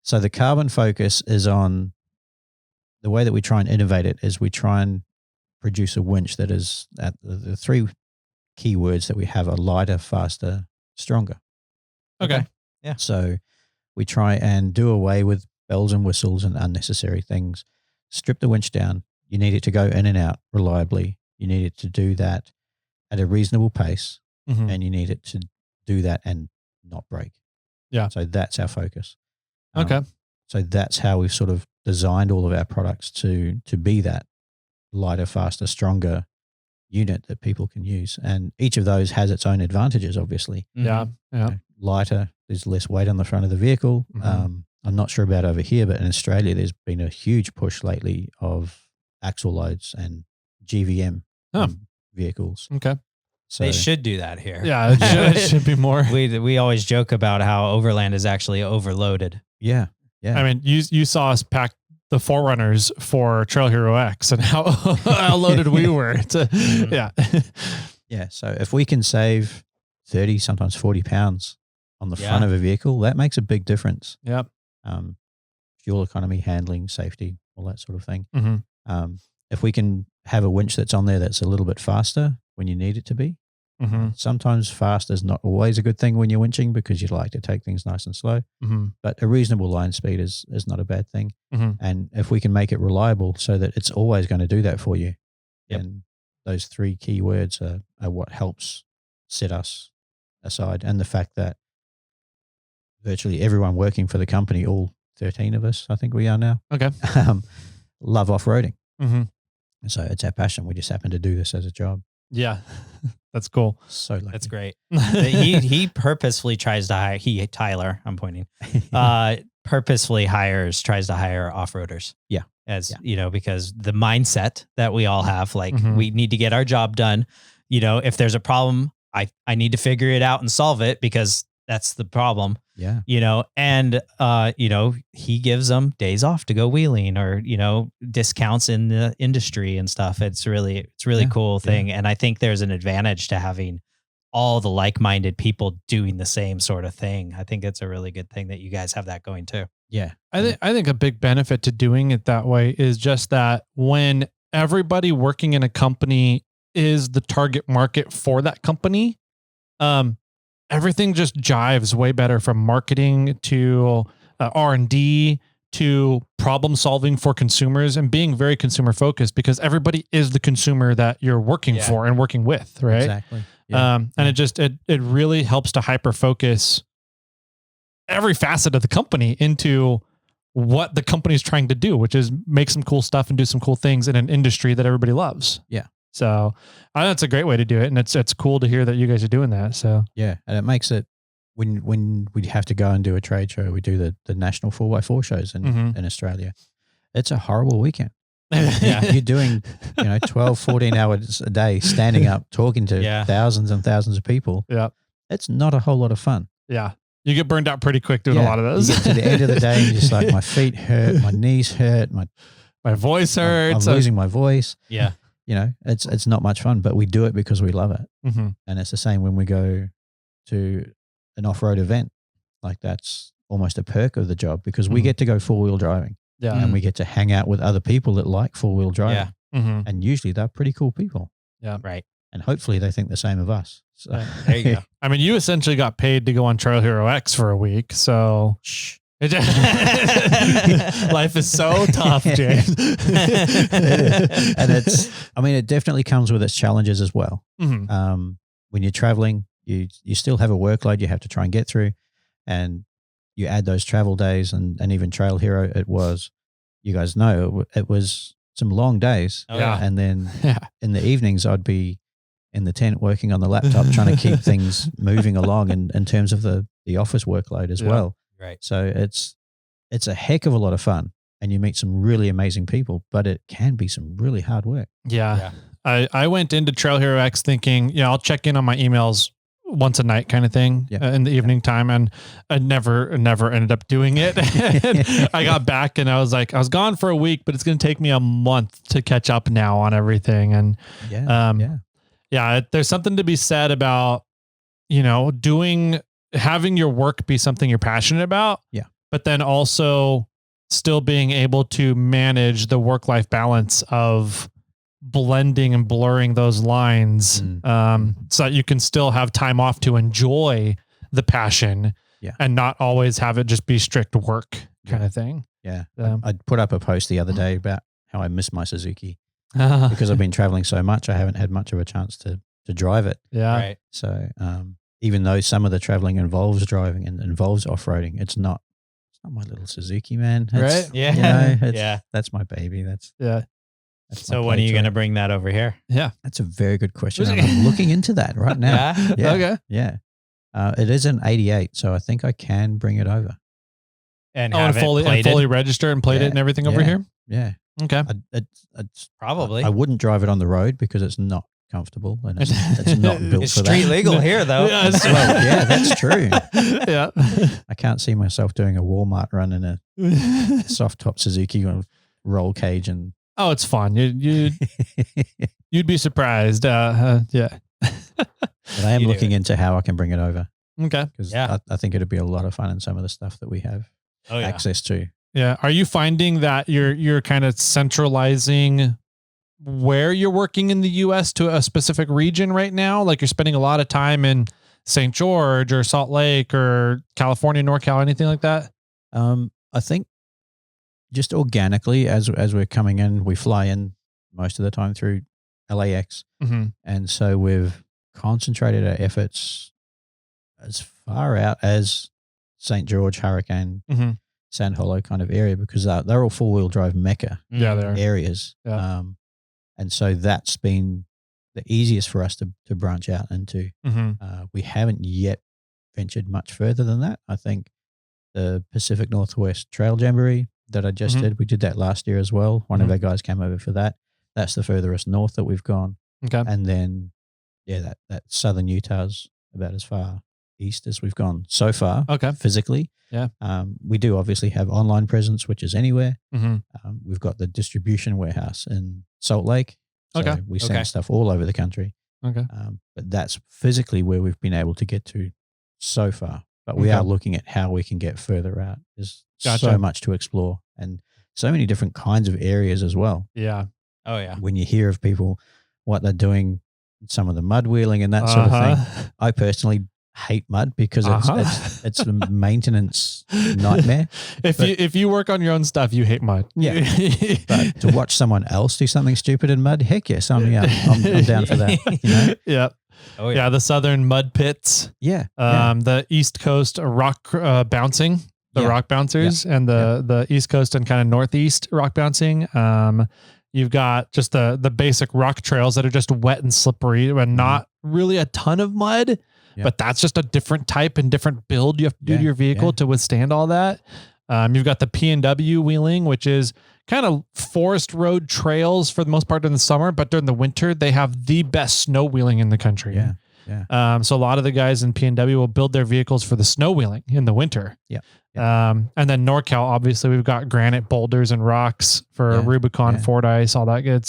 So the Carbon focus is on the way that we try and innovate it is we try and produce a winch that is at the three key words that we have are lighter, faster, stronger. Okay. Yeah. So we try and do away with bells and whistles and unnecessary things. Strip the winch down. You need it to go in and out reliably. You need it to do that at a reasonable pace, and you need it to do that and not break. Yeah. So that's our focus. Okay. So that's how we've sort of designed all of our products to be that lighter, faster, stronger unit that people can use. And each of those has its own advantages, obviously. Yeah. Lighter, there's less weight on the front of the vehicle. I'm not sure about over here, but in Australia, there's been a huge push lately of axle loads and GVM vehicles. Okay. So they should do that here. Yeah, it should be more. We always joke about how Overland is actually overloaded. Yeah. I mean, you saw us pack the Forerunners for Trail Hero X and how loaded we were. Yeah. So if we can save 30, sometimes 40 pounds on the front of a vehicle, that makes a big difference. Yep. Fuel economy, handling, safety, all that sort of thing. If we can have a winch that's on there that's a little bit faster when you need it to be. Sometimes fast is not always a good thing when you're winching because you'd like to take things nice and slow. But a reasonable line speed is not a bad thing. And if we can make it reliable so that it's always going to do that for you, then those three key words are what helps set us aside. And the fact that virtually everyone working for the company, all 13 of us, I think we are now. Okay. Love off-roading. Mm-hmm. And so it's our passion. We just happen to do this as a job. Yeah. That's cool. So lucky. That's great. he purposefully tries to hire, Tyler, I'm pointing, purposefully tries to hire off-roaders. Yeah. Because the mindset that we all have, like we need to get our job done. If there's a problem, I need to figure it out and solve it because that's the problem. Yeah. And he gives them days off to go wheeling or, discounts in the industry and stuff. It's really cool thing. And I think there's an advantage to having all the like-minded people doing the same sort of thing. I think it's a really good thing that you guys have that going too. Yeah. I think a big benefit to doing it that way is just that when everybody working in a company is the target market for that company, everything just jives way better, from marketing to R&D to problem solving for consumers and being very consumer focused, because everybody is the consumer that you're working for and working with. Right. Exactly. Yeah. And it really helps to hyper focus every facet of the company into what the company is trying to do, which is make some cool stuff and do some cool things in an industry that everybody loves. Yeah. So I think that's a great way to do it. And it's cool to hear that you guys are doing that. So yeah. And it makes it, when we have to go and do a trade show, we do the national 4x4 shows in Australia. It's a horrible weekend. You're doing, 12, 14 hours a day, standing up, talking to thousands and thousands of people. Yeah. It's not a whole lot of fun. Yeah. You get burned out pretty quick doing a lot of those. You get to the end of the day and you're just like, my feet hurt, my knees hurt, my voice hurts. I'm losing my voice. Yeah. It's not much fun, but we do it because we love it. Mm-hmm. And it's the same when we go to an off-road event. Like, that's almost a perk of the job, because we get to go four-wheel driving. Yeah. And we get to hang out with other people that like four-wheel driving. Yeah. Mm-hmm. And usually they're pretty cool people. Yeah. Right. And hopefully they think the same of us. So there you go. I mean, you essentially got paid to go on Trail Hero X for a week. So life is so tough, James. And it definitely comes with its challenges as well. Mm-hmm. When you're traveling, you still have a workload you have to try and get through, and you add those travel days and even Trail Hero. You guys know, it was some long days. Oh, yeah. And then in the evenings, I'd be in the tent working on the laptop, trying to keep things moving along in terms of the office workload as well. Right. So it's a heck of a lot of fun, and you meet some really amazing people, but it can be some really hard work. Yeah. I went into Trail Hero X thinking, I'll check in on my emails once a night kind of thing in the evening time. And I never ended up doing it. I got back and I was like, I was gone for a week, but it's going to take me a month to catch up now on everything. And there's something to be said about, having your work be something you're passionate about. Yeah. But then also still being able to manage the work-life balance of blending and blurring those lines, so that you can still have time off to enjoy the passion and not always have it just be strict work kind of thing. Yeah. I put up a post the other day about how I miss my Suzuki because I've been traveling so much. I haven't had much of a chance to drive it. Yeah. Right. So, even though some of the traveling involves driving and involves off-roading, it's not my little Suzuki, man. Right. Yeah. That's my baby. That's so when are you going to bring that over here? Yeah. That's a very good question. And I'm looking into that right now. Yeah. Okay. Yeah. It is an 88, so I think I can bring it over. And fully register and plate it and everything over here? Yeah. Okay. It's probably. I wouldn't drive it on the road because it's not comfortable and it's not built it's for that. street legal here, though. That's true. Yeah. I can't see myself doing a Walmart run in a soft top Suzuki roll cage and. Oh, it's fun. You'd be surprised. Yeah. But I am looking into how I can bring it over. Okay. Because I think it'd be a lot of fun in some of the stuff that we have access to. Yeah. Are you finding that you're kind of centralizing where you're working in the U.S. to a specific region right now? Like you're spending a lot of time in St. George or Salt Lake or California, NorCal, anything like that? I think just organically as we're coming in, we fly in most of the time through LAX. Mm-hmm. And so we've concentrated our efforts as far out as St. George, Hurricane, Sand Hollow kind of area, because they're all 4-wheel drive mecca areas. Yeah. And so that's been the easiest for us to branch out into. We haven't yet ventured much further than that. I think the Pacific Northwest Trail Jamboree that I just did, we did that last year as well. One of our guys came over for that. That's the furthest north that we've gone. Okay. And then, that southern Utah's about as far east as we've gone so far. Okay. Physically. Yeah. We do obviously have online presence, which is anywhere. We've got the distribution warehouse in Salt Lake. So we send stuff all over the country. Okay. But that's physically where we've been able to get to so far. But we are looking at how we can get further out. There's so much to explore and so many different kinds of areas as well. Yeah. Oh, yeah. When you hear of people, what they're doing, some of the mud wheeling and that sort of thing. I personally hate mud because it's a maintenance nightmare. If you work on your own stuff, you hate mud. Yeah. But to watch someone else do something stupid in mud, heck yes, I'm down for that. You know? Yeah. Oh, yeah. The southern mud pits. Yeah. The East Coast rock bouncing, rock bouncers, and the East Coast and kind of Northeast rock bouncing. You've got just the basic rock trails that are just wet and slippery and not really a ton of mud, but that's just a different type and different build you have to do to your vehicle to withstand all that. You've got the P&W wheeling, which is kind of forest road trails for the most part in the summer, but during the winter, they have the best snow wheeling in the country. Yeah. Yeah. So a lot of the guys in P&W will build their vehicles for the snow wheeling in the winter. Yeah. And then NorCal, obviously we've got granite boulders and rocks for Rubicon, Fordyce, all that good.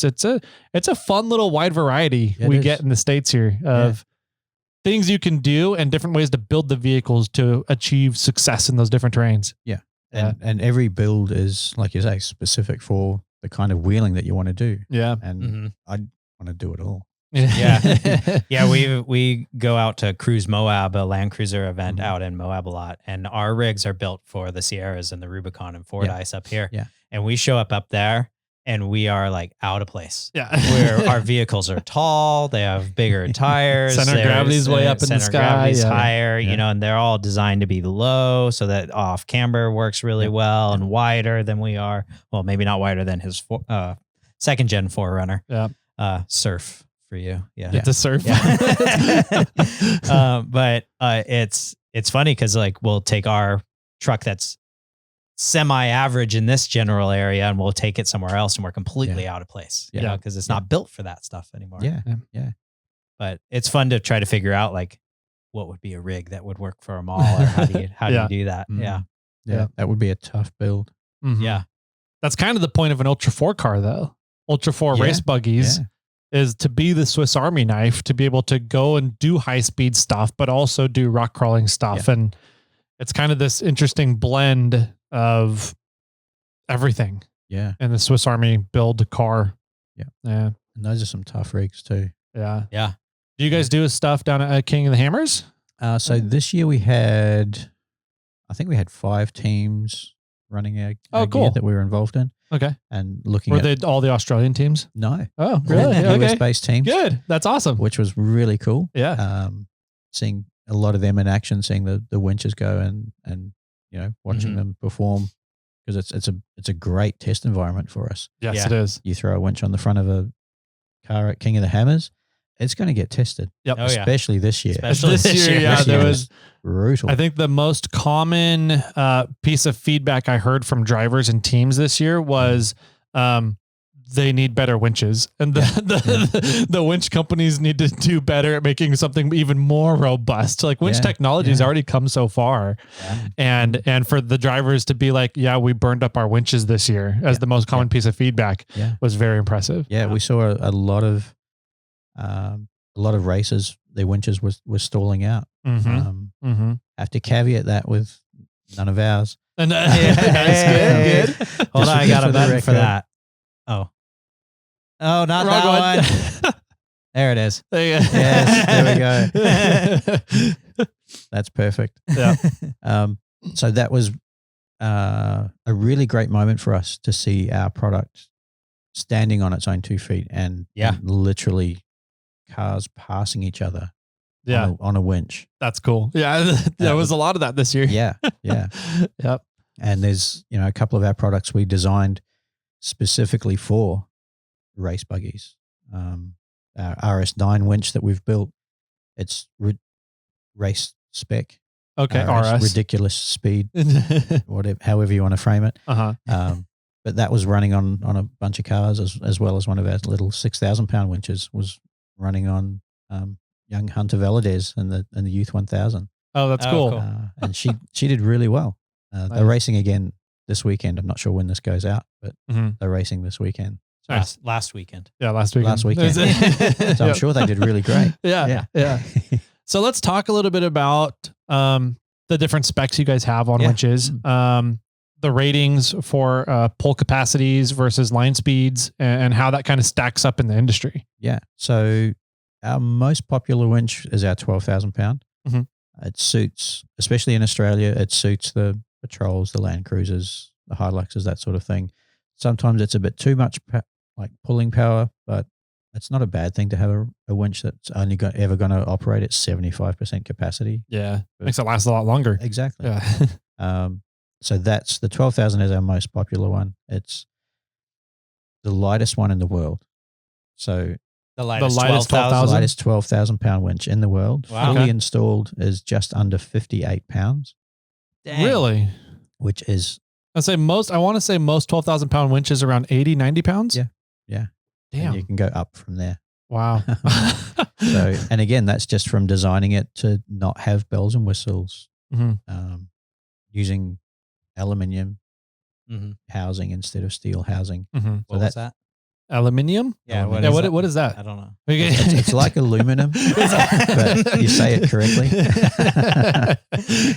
It's a fun little wide variety we get in the States here of things you can do and different ways to build the vehicles to achieve success in those different terrains. Yeah. And every build is, like you say, specific for the kind of wheeling that you want to do. Yeah. And I want to do it all. Yeah. We go out to Cruise Moab, a Land Cruiser event out in Moab a lot, and our rigs are built for the Sierras and the Rubicon and Fordyce up here. Yeah. And we show up there and we are like out of place. Yeah. Where our vehicles are tall, they have bigger tires. Center of gravity's way up in the sky. Center of gravity's higher, you know, and they're all designed to be low so that off camber works really well and wider than we are. Well, maybe not wider than his second gen 4Runner. Yeah. Surf. For you, it's a surf. But it's funny because like we'll take our truck that's semi-average in this general area and we'll take it somewhere else and we're completely out of place. You know, because it's not built for that stuff anymore. Yeah. But it's fun to try to figure out like what would be a rig that would work for them all, or how do you do that? Yeah, that would be a tough build. Yeah, that's kind of the point of an Ultra 4 car, though. Ultra 4 race buggies. Is to be the Swiss Army knife, to be able to go and do high speed stuff, but also do rock crawling stuff. And it's kind of this interesting blend of everything. Yeah. And the Swiss Army build car. Yeah. Yeah. And those are some tough rigs too. Yeah. Yeah. Do you guys do stuff down at King of the Hammers? So this year we had 5 teams running our gear that we were involved in. Okay. And looking Were they all the Australian teams? No. Oh, really? Okay. US-based teams. Good. That's awesome. Which was really cool. Yeah. Seeing a lot of them in action, seeing the winches go and you know, watching them perform, because it's a great test environment for us. Yes, it is. You throw a winch on the front of a car at King of the Hammers, it's going to get tested. Yep. Especially this year. This year, there was brutal. I think the most common piece of feedback I heard from drivers and teams this year was they need better winches, and the winch companies need to do better at making something even more robust. Like winch technology has already come so far, and for the drivers to be like, yeah, we burned up our winches this year as the most common piece of feedback was very impressive. Yeah, we saw a lot of races, their winches was stalling out. Have to caveat that with none of ours. And good. Hold on, I got a button for that. Oh, not Wrong that one. There it is. Yes, there we go. That's perfect. Yeah. So that was a really great moment for us to see our product standing on its own 2 feet and literally cars passing each other on a winch. That's cool. Yeah. There was a lot of that this year. Yeah. Yeah. Yep. And there's, a couple of our products we designed specifically for race buggies. Our RS9 winch that we've built, it's race-spec. Okay, RS. Ridiculous speed, whatever, however you want to frame it. But that was running on a bunch of cars as well as one of our little 6,000 pound winches was running on young Hunter Valadez and the Youth 1000. Oh, that's cool. And she did really well. They're racing again this weekend. I'm not sure when this goes out, but they're racing this weekend. Last weekend. Yeah, last weekend. So I'm sure they did really great. Yeah. So let's talk a little bit about the different specs you guys have on winches, the ratings for pull capacities versus line speeds, and how that kind of stacks up in the industry. Yeah. So our most popular winch is our 12,000 pound. It suits, especially in Australia, it suits the patrols, the Land Cruisers, the Hiluxes, that sort of thing. Sometimes it's a bit too much pulling power, but it's not a bad thing to have a winch that's only ever going to operate at 75% capacity. Yeah. Makes it last a lot longer. Exactly. Yeah. So that's the 12,000 is our most popular one. It's the lightest one in the world. So the lightest 12,000? The lightest 12,000 pound winch in the world. Wow. Fully installed is just under 58 pounds. Dang. Really? Which is... I want to say most 12,000 pound winches around 80, 90 pounds. Yeah. Yeah. Damn. And you can go up from there. Wow. And again, that's just from designing it to not have bells and whistles, using aluminium housing instead of steel housing. So what was that? Aluminium? Yeah. What is that? I don't know. It's like aluminum, but you say it correctly.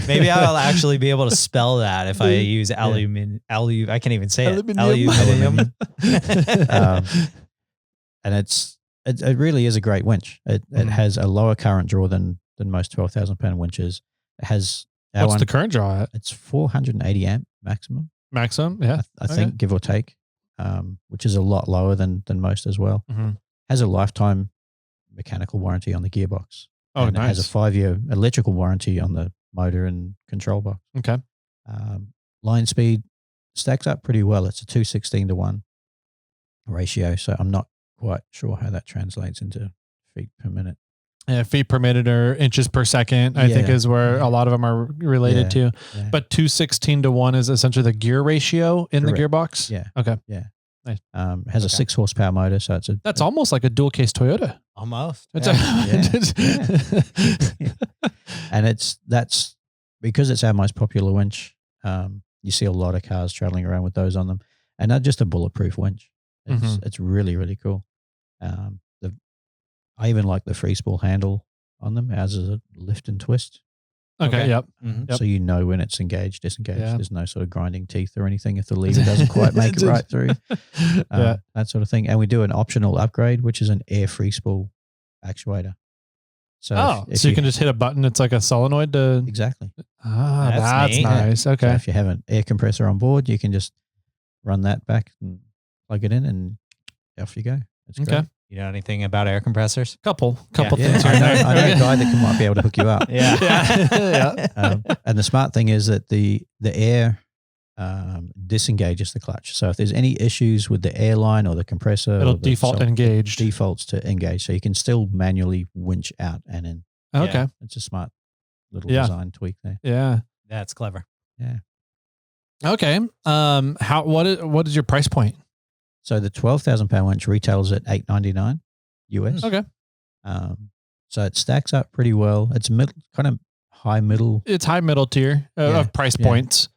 Maybe I'll actually be able to spell that if I use aluminium. I can't even say it. Aluminium. And it really is a great winch. It has a lower current draw than most 12,000 pound winches. It has what's the current draw at? It's 480 amp maximum. Maximum, yeah. I think, give or take. Which is a lot lower than most as well. Has a lifetime mechanical warranty on the gearbox. Oh, and nice. It has a 5-year electrical warranty on the motor and control box. Okay. Line speed stacks up pretty well. It's a 2:16:1 ratio, so I'm not quite sure how that translates into feet per minute. Yeah, feet per minute or inches per second, I think is where a lot of them are related to. Yeah. But 2:16:1 is essentially the gear ratio in the gearbox? Yeah. Okay. Yeah. Nice. It has a 6 horsepower motor, so that's almost like a dual case Toyota. Almost. And that's because it's our most popular winch. You see a lot of cars traveling around with those on them, and not just a bulletproof winch. It's really, really cool. I even like the free spool handle on them as a lift and twist. Okay. Yep. So you know when it's engaged, disengaged. Yeah. There's no sort of grinding teeth or anything if the lever doesn't quite make it right through. That sort of thing. And we do an optional upgrade, which is an air free spool actuator. So if you can just hit a button. It's like a solenoid to... Exactly. That's nice. Okay. So if you have an air compressor on board, you can just run that back and plug it in and off you go. It's great. You know anything about air compressors? Couple things. I know a guy that might be able to hook you up. Yeah. And the smart thing is that the air disengages the clutch. So if there's any issues with the airline or the compressor, it'll default engaged. Defaults to engage, so you can still manually winch out and in. Okay, it's a smart little design tweak there. Yeah, that's clever. Yeah. Okay. What is your price point? So the 12,000 pound winch retails at $899 US. Okay. So it stacks up pretty well. It's kind of high middle. It's high middle tier of price points,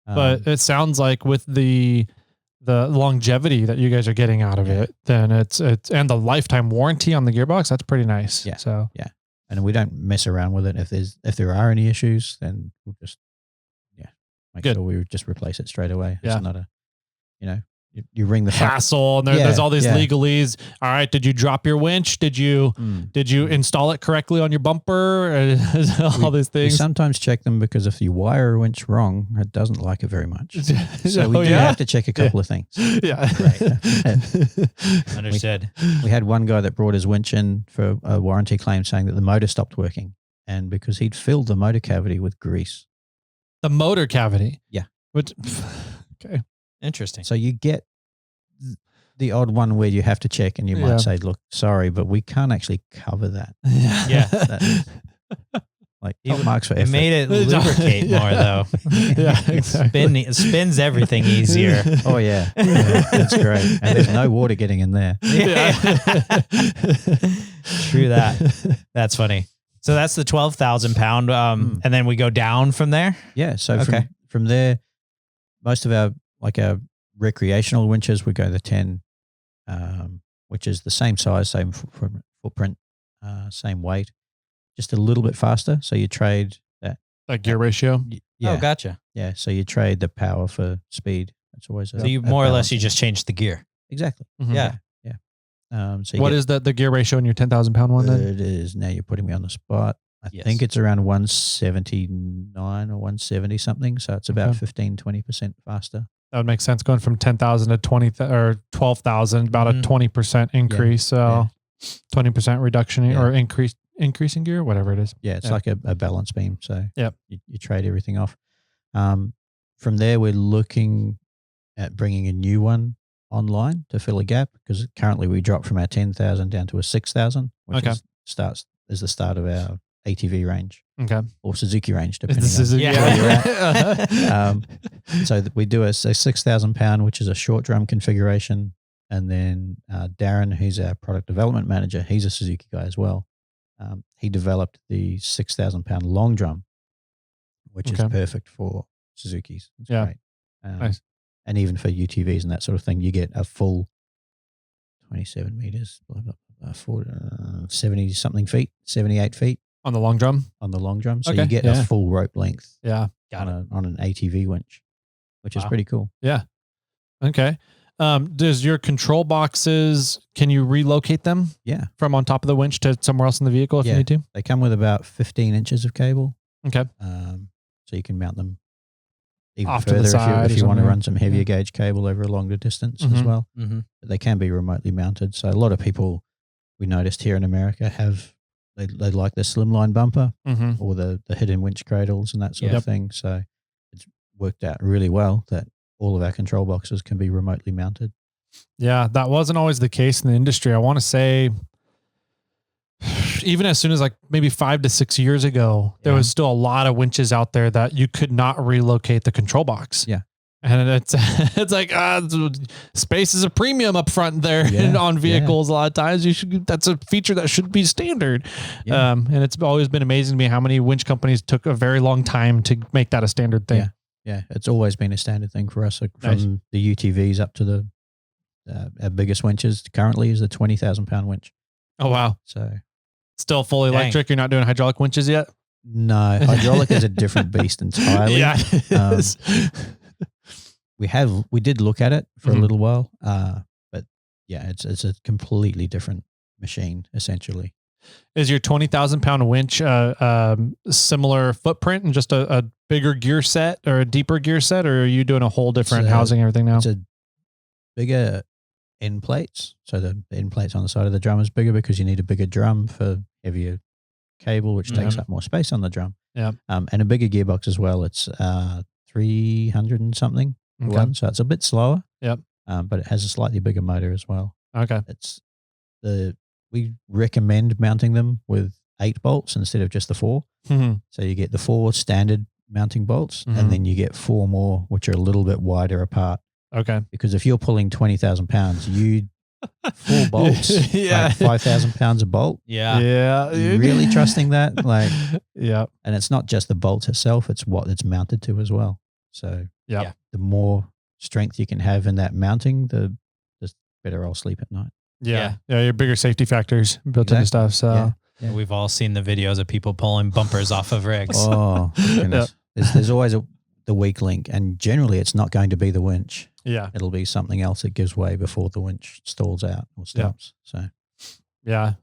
but it sounds like with the longevity that you guys are getting out of it, then it's and the lifetime warranty on the gearbox. That's pretty nice. Yeah. So and we don't mess around with it. If there are any issues, then we'll just make sure we just replace it straight away. It's not a you ring the hassle, and there's all these legalese. All right, did you drop your winch? Did you install it correctly on your bumper? All these things. We sometimes check them because if you wire a winch wrong, it doesn't like it very much. So we do have to check a couple of things. Yeah, understood. We had one guy that brought his winch in for a warranty claim saying that the motor stopped working, and because he'd filled the motor cavity with grease. The motor cavity. Yeah. Which, okay. Interesting. So you get the odd one where you have to check and you might say, look, sorry, but we can't actually cover that. Yeah. Like marks for effort. It made it lubricate more though. Yeah, exactly. It spins everything easier. Oh yeah. That's great. And there's no water getting in there. Yeah. True that. That's funny. So that's the 12,000 pound. And then we go down from there. Yeah. So from there, most of our recreational winches, we go the 10, which is the same size, same footprint, same weight, just a little bit faster. So you trade that gear ratio. Yeah. Oh, gotcha. Yeah. So you trade the power for speed. That's always so you more or less you just change the gear. Exactly. Mm-hmm. Yeah. So what is the gear ratio in your 10,000 pound one? Then it is. Now you're putting me on the spot. I think it's around 179 or 170 something. So it's about 15-20% faster. That would make sense going from 10,000 to 20 or 12,000, about a 20% increase. So 20% reduction or increase in gear, whatever it is. Yeah, it's like a balance beam. So you trade everything off. From there, we're looking at bringing a new one online to fill a gap because currently we dropped from our 10,000 down to a 6,000, which is the start of our ATV range. Okay. Or Suzuki range, depending on where you're at. So we do a 6,000 pound, which is a short drum configuration. And then Darren, who's our product development manager, he's a Suzuki guy as well. He developed the 6,000 pound long drum, which is perfect for Suzukis. It's great. Nice. And even for UTVs and that sort of thing, you get a full 27 meters, 70 something feet, 78 feet. On the long drum? On the long drum. So you get a full rope length on an ATV winch, which is pretty cool. Yeah. Okay. Does your control boxes, can you relocate them? Yeah. From on top of the winch to somewhere else in the vehicle if you need to? They come with about 15 inches of cable. Okay. So you can mount them even off further to the side if you want to run some heavier gauge cable over a longer distance as well. Mm-hmm. But they can be remotely mounted. So a lot of people we noticed here in America they like the slimline bumper or the hidden winch cradles and that sort of thing. So it's worked out really well that all of our control boxes can be remotely mounted. Yeah, that wasn't always the case in the industry. I want to say even as soon as like maybe 5 to 6 years ago, there was still a lot of winches out there that you could not relocate the control box. Yeah. And it's like space is a premium up front there on vehicles. A lot of times that's a feature that should be standard. Yeah. And it's always been amazing to me how many winch companies took a very long time to make that a standard thing. Yeah. It's always been a standard thing for us, like from the UTVs up to our biggest winches currently is the 20,000 pound winch. Oh, wow. So still fully electric. You're not doing hydraulic winches yet? No, hydraulic is a different beast entirely. Yeah. We did look at it for a little while, but it's a completely different machine essentially. Is your 20,000 pound winch similar footprint and just a bigger gear set or a deeper gear set, or are you doing a whole different housing and everything now? It's a bigger end plates. So the end plates on the side of the drum is bigger because you need a bigger drum for heavier cable, which takes up more space on the drum. Yeah. And a bigger gearbox as well. It's 300 and something. One, so it's a bit slower. Yep. But it has a slightly bigger motor as well. Okay. We recommend mounting them with 8 bolts instead of just the 4. Mm-hmm. So you get the 4 standard mounting bolts, and then you get 4 more, which are a little bit wider apart. Okay. Because if you're pulling 20,000 pounds, 4 bolts, like 5,000 pounds a bolt. Yeah. Yeah. You're really trusting that? Like, yeah. And it's not just the bolt itself, it's what it's mounted to as well. So the more strength you can have in that mounting, the better I'll sleep at night. Yeah. Your bigger safety factors built into stuff. So we've all seen the videos of people pulling bumpers off of rigs. Oh, goodness. There's always the weak link, and generally it's not going to be the winch. Yeah. It'll be something else that gives way before the winch stalls out or stops. So, yeah.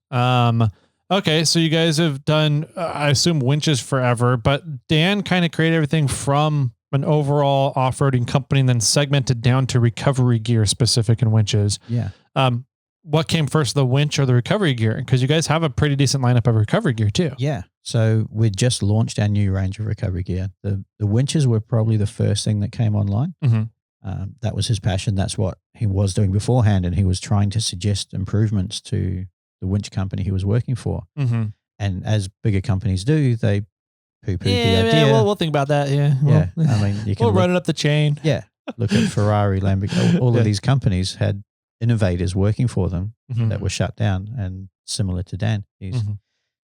Okay. So you guys have done, I assume, winches forever, but Dan kind of created everything from an overall off-roading company and then segmented down to recovery gear specific in winches. yeah. What came first, the winch or the recovery gear? Because you guys have a pretty decent lineup of recovery gear too. Yeah. So we just launched our new range of recovery gear. The winches were probably the first thing that came online. Mm-hmm. That was his passion. That's what he was doing beforehand. And he was trying to suggest improvements to the winch company he was working for. Mm-hmm. And as bigger companies do, they poo-pooed the idea. Yeah, well, we'll think about that. Yeah. Yeah. I mean, you can we'll run it up the chain. Yeah. Look at Ferrari, Lamborghini. All of these companies had innovators working for them that were shut down. And similar to Dan, he's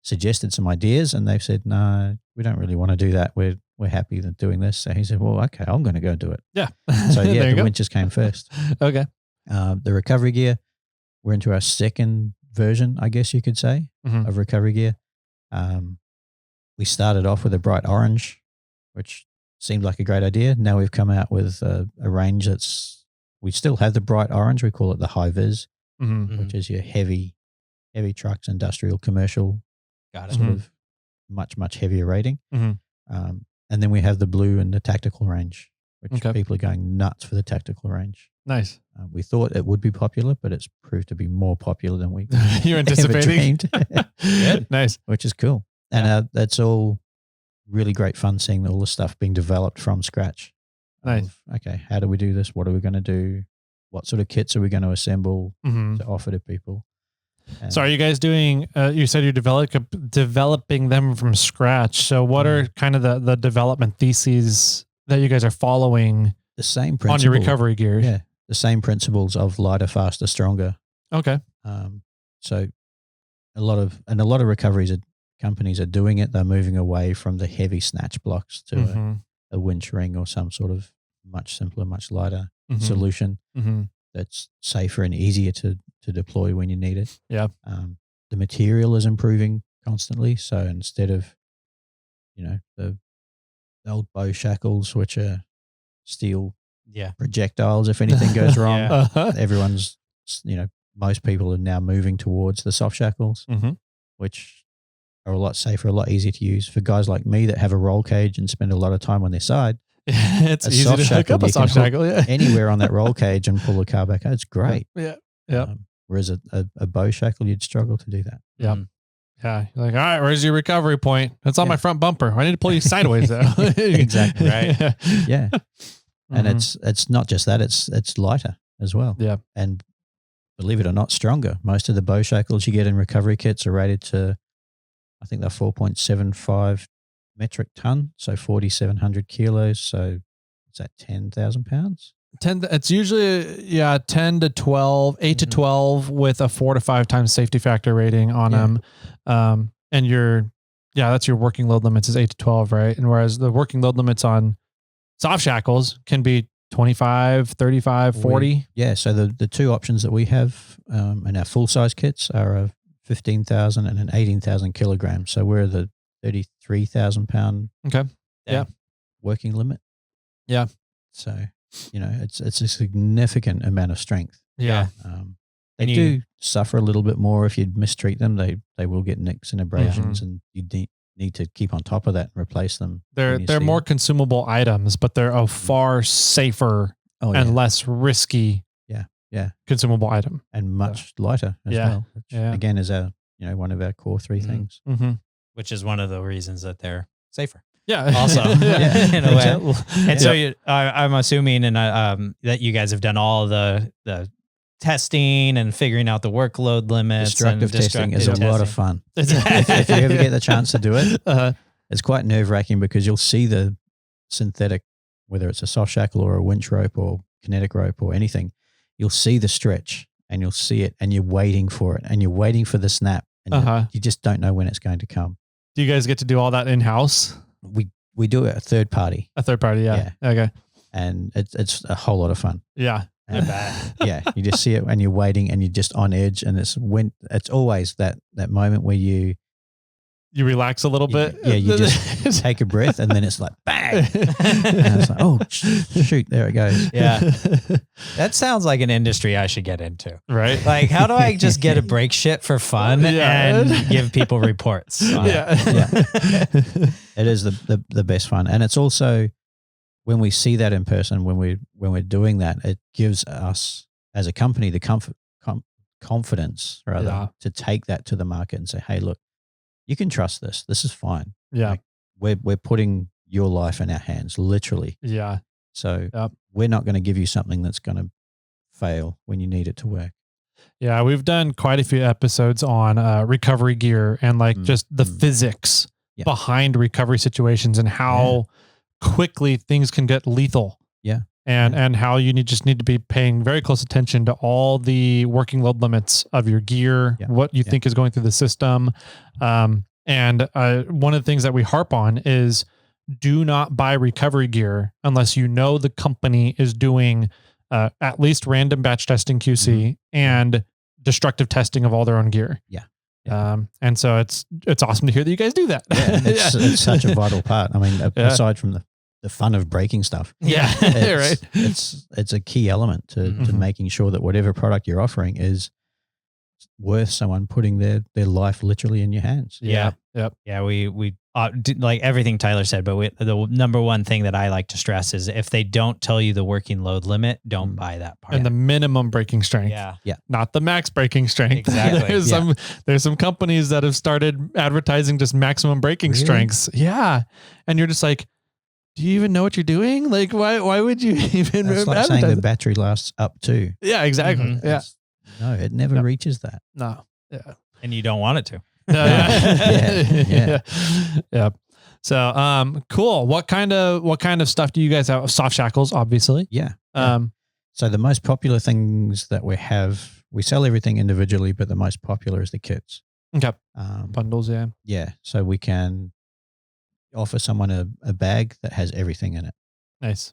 suggested some ideas and they've said, no, we don't really want to do that. We're happy with doing this. So he said, well, okay, I'm going to go do it. Yeah. So yeah, the winches came first. Okay. The recovery gear, we're into our second version, I guess you could say, of recovery gear. We started off with a bright orange, which seemed like a great idea. Now we've come out with a range we still have the bright orange. We call it the high vis, which is your heavy trucks, industrial, commercial, sort of much heavier rating. And then we have the blue and the tactical range, which people are going nuts for the tactical range. Nice. We thought it would be popular, but it's proved to be more popular than we You're anticipating. Dreamed. Nice. Which is cool. And that's all really great fun seeing all the stuff being developed from scratch. Nice. Okay, how do we do this? What are we going to do? What sort of kits are we going to assemble to offer to people? And so are you guys doing, you said you're developing them from scratch. So what are kind of the development theses that you guys are following the same principle, on your recovery gear? Yeah, the same principles of lighter, faster, stronger. Okay. So a lot of companies are doing it. They're moving away from the heavy snatch blocks to a winch ring or some sort of much simpler, much lighter solution that's safer and easier to deploy when you need it. Yeah. The material is improving constantly. So instead of, the old bow shackles, which are steel projectiles, if anything goes wrong, everyone's, most people are now moving towards the soft shackles, which are a lot safer, a lot easier to use. For guys like me that have a roll cage and spend a lot of time on their side, it's easy to hook up a soft shackle anywhere on that roll cage and pull the car back out. It's great. Yeah. Whereas a bow shackle, you'd struggle to do that. Yeah. Yeah. You're like, all right, where's your recovery point? It's on my front bumper. I need to pull you sideways though. Exactly. Right. Yeah. And it's not just that, it's lighter as well. Yeah. And believe it or not, stronger. Most of the bow shackles you get in recovery kits are rated to, I think they're 4.75 metric ton, so 4,700 kilos. So is that 10,000 pounds? It's usually 10 to 12, 8 to 12 with a 4 to 5 times safety factor rating on them. And that's your working load limits is 8 to 12, right? And whereas the working load limits on soft shackles can be 25, 35, 40. So the two options that we have in our full size kits are a 15,000 and an 18,000 kilograms. So we're the 33,000 pound working limit. Yeah. So, it's a significant amount of strength. Yeah. They do suffer a little bit more if you mistreat them. They will get nicks and abrasions and you need to keep on top of that and replace them. They're more consumable items, but they're a far safer and less risky consumable item. And much lighter as well. Which again is one of our core three things. Which is one of the reasons that they're safer. Yeah. Also, in a way. And so I'm assuming that you guys have done all the testing and figuring out the workload limits. Destructive testing is a lot of fun. If you ever get the chance to do it, it's quite nerve-wracking because you'll see the synthetic, whether it's a soft shackle or a winch rope or kinetic rope or anything, you'll see the stretch and you'll see it and you're waiting for it and you're waiting for the snap and you just don't know when it's going to come. Do you guys get to do all that in-house? We do it a third party. Yeah. Okay. And it's a whole lot of fun. Yeah. You just see it and you're waiting and you're just on edge and it's always that moment where you You relax a little bit. Yeah, you just take a breath and then it's like bang. And it's like, oh shoot, there it goes. Yeah. That sounds like an industry I should get into. Right. Like, how do I just get to break shit for fun and give people reports? Yeah. It is the best fun. And it's also when we see that in person, when we're doing that, it gives us as a company the confidence rather to take that to the market and say, hey, look, you can trust this. This is fine. Yeah. Like we're putting your life in our hands, literally. Yeah. So we're not going to give you something that's going to fail when you need it to work. Yeah. We've done quite a few episodes on recovery gear and like just the physics behind recovery situations and how quickly things can get lethal. Yeah. And how you need to be paying very close attention to all the working load limits of your gear, what you think is going through the system. And one of the things that we harp on is do not buy recovery gear unless you know the company is doing at least random batch testing QC and destructive testing of all their own gear. Yeah. And so it's awesome to hear that you guys do that. Yeah, it's such a vital part. I mean, aside from the fun of breaking stuff. Yeah. Right. It's a key element to making sure that whatever product you're offering is worth someone putting their life literally in your hands. Yeah. Yep. Yeah. We like everything Tyler said, but the number one thing that I like to stress is if they don't tell you the working load limit, don't buy that part. And the minimum braking strength. Yeah. Not the max braking strength. Exactly. There's some companies that have started advertising just maximum braking strengths. Yeah. And you're just like, do you even know what you're doing? Like, why would you even It's like saying the battery lasts up to. Yeah, exactly. Yeah. No, it never reaches that. No. Yeah. And you don't want it to. No, yeah. So, cool. What kind of stuff do you guys have? Soft shackles, obviously. Yeah. So the most popular things that we sell everything individually, but the most popular is the kits. Okay. Bundles. Yeah. Yeah. So we can offer someone a bag that has everything in it. Nice.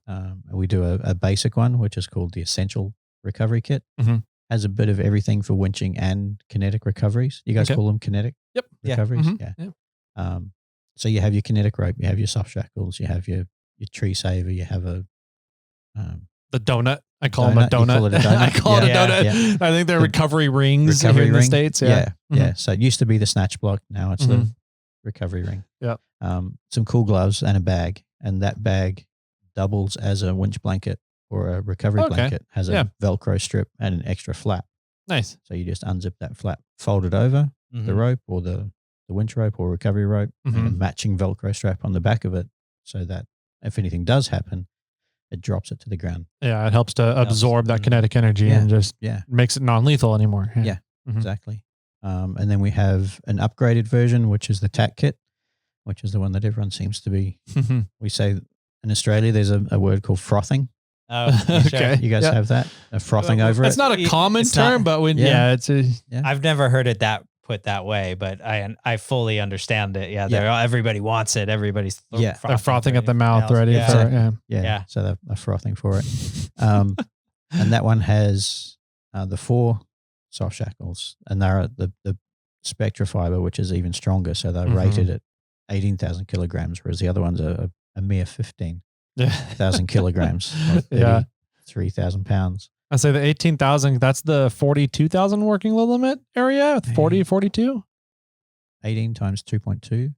We do a basic one, which is called the Essential Recovery Kit. Has a bit of everything for winching and kinetic recoveries. You guys call them kinetic recoveries? Yeah. So you have your kinetic rope, you have your soft shackles, you have your tree saver, you have the donut. I call them a donut. You call it a donut. I call it a donut. Yeah. I think they're recovery rings here in the States. Yeah. Yeah. So it used to be the snatch block. Now it's the recovery ring. Yeah. Some cool gloves and a bag. And that bag doubles as a winch blanket or a recovery blanket. Has a Velcro strip and an extra flap. Nice. So you just unzip that flap, fold it over the rope or the winch rope or recovery rope and a matching Velcro strap on the back of it so that if anything does happen, it drops it to the ground. Yeah, it helps to absorb that kinetic energy and just makes it non-lethal anymore. Yeah, exactly. And then we have an upgraded version, which is the Tac kit, which is the one that everyone seems to be. We say in Australia, there's a word called frothing. Oh, okay. You guys have that? A frothing over it? It's not a common term, but I've never heard it put that way, but I fully understand it. Yeah. Everybody wants it. Everybody's they're frothing at the mouth ready for it. So they're frothing for it. And that one has the 4 soft shackles, and they're the spectra fiber, which is even stronger. So they're rated at 18,000 kilograms, whereas the other ones are a mere 15,000 kilograms, 3,000 pounds. I say the 18,000, that's the 42,000 working load limit area, 40, 42? 18 times 2.2.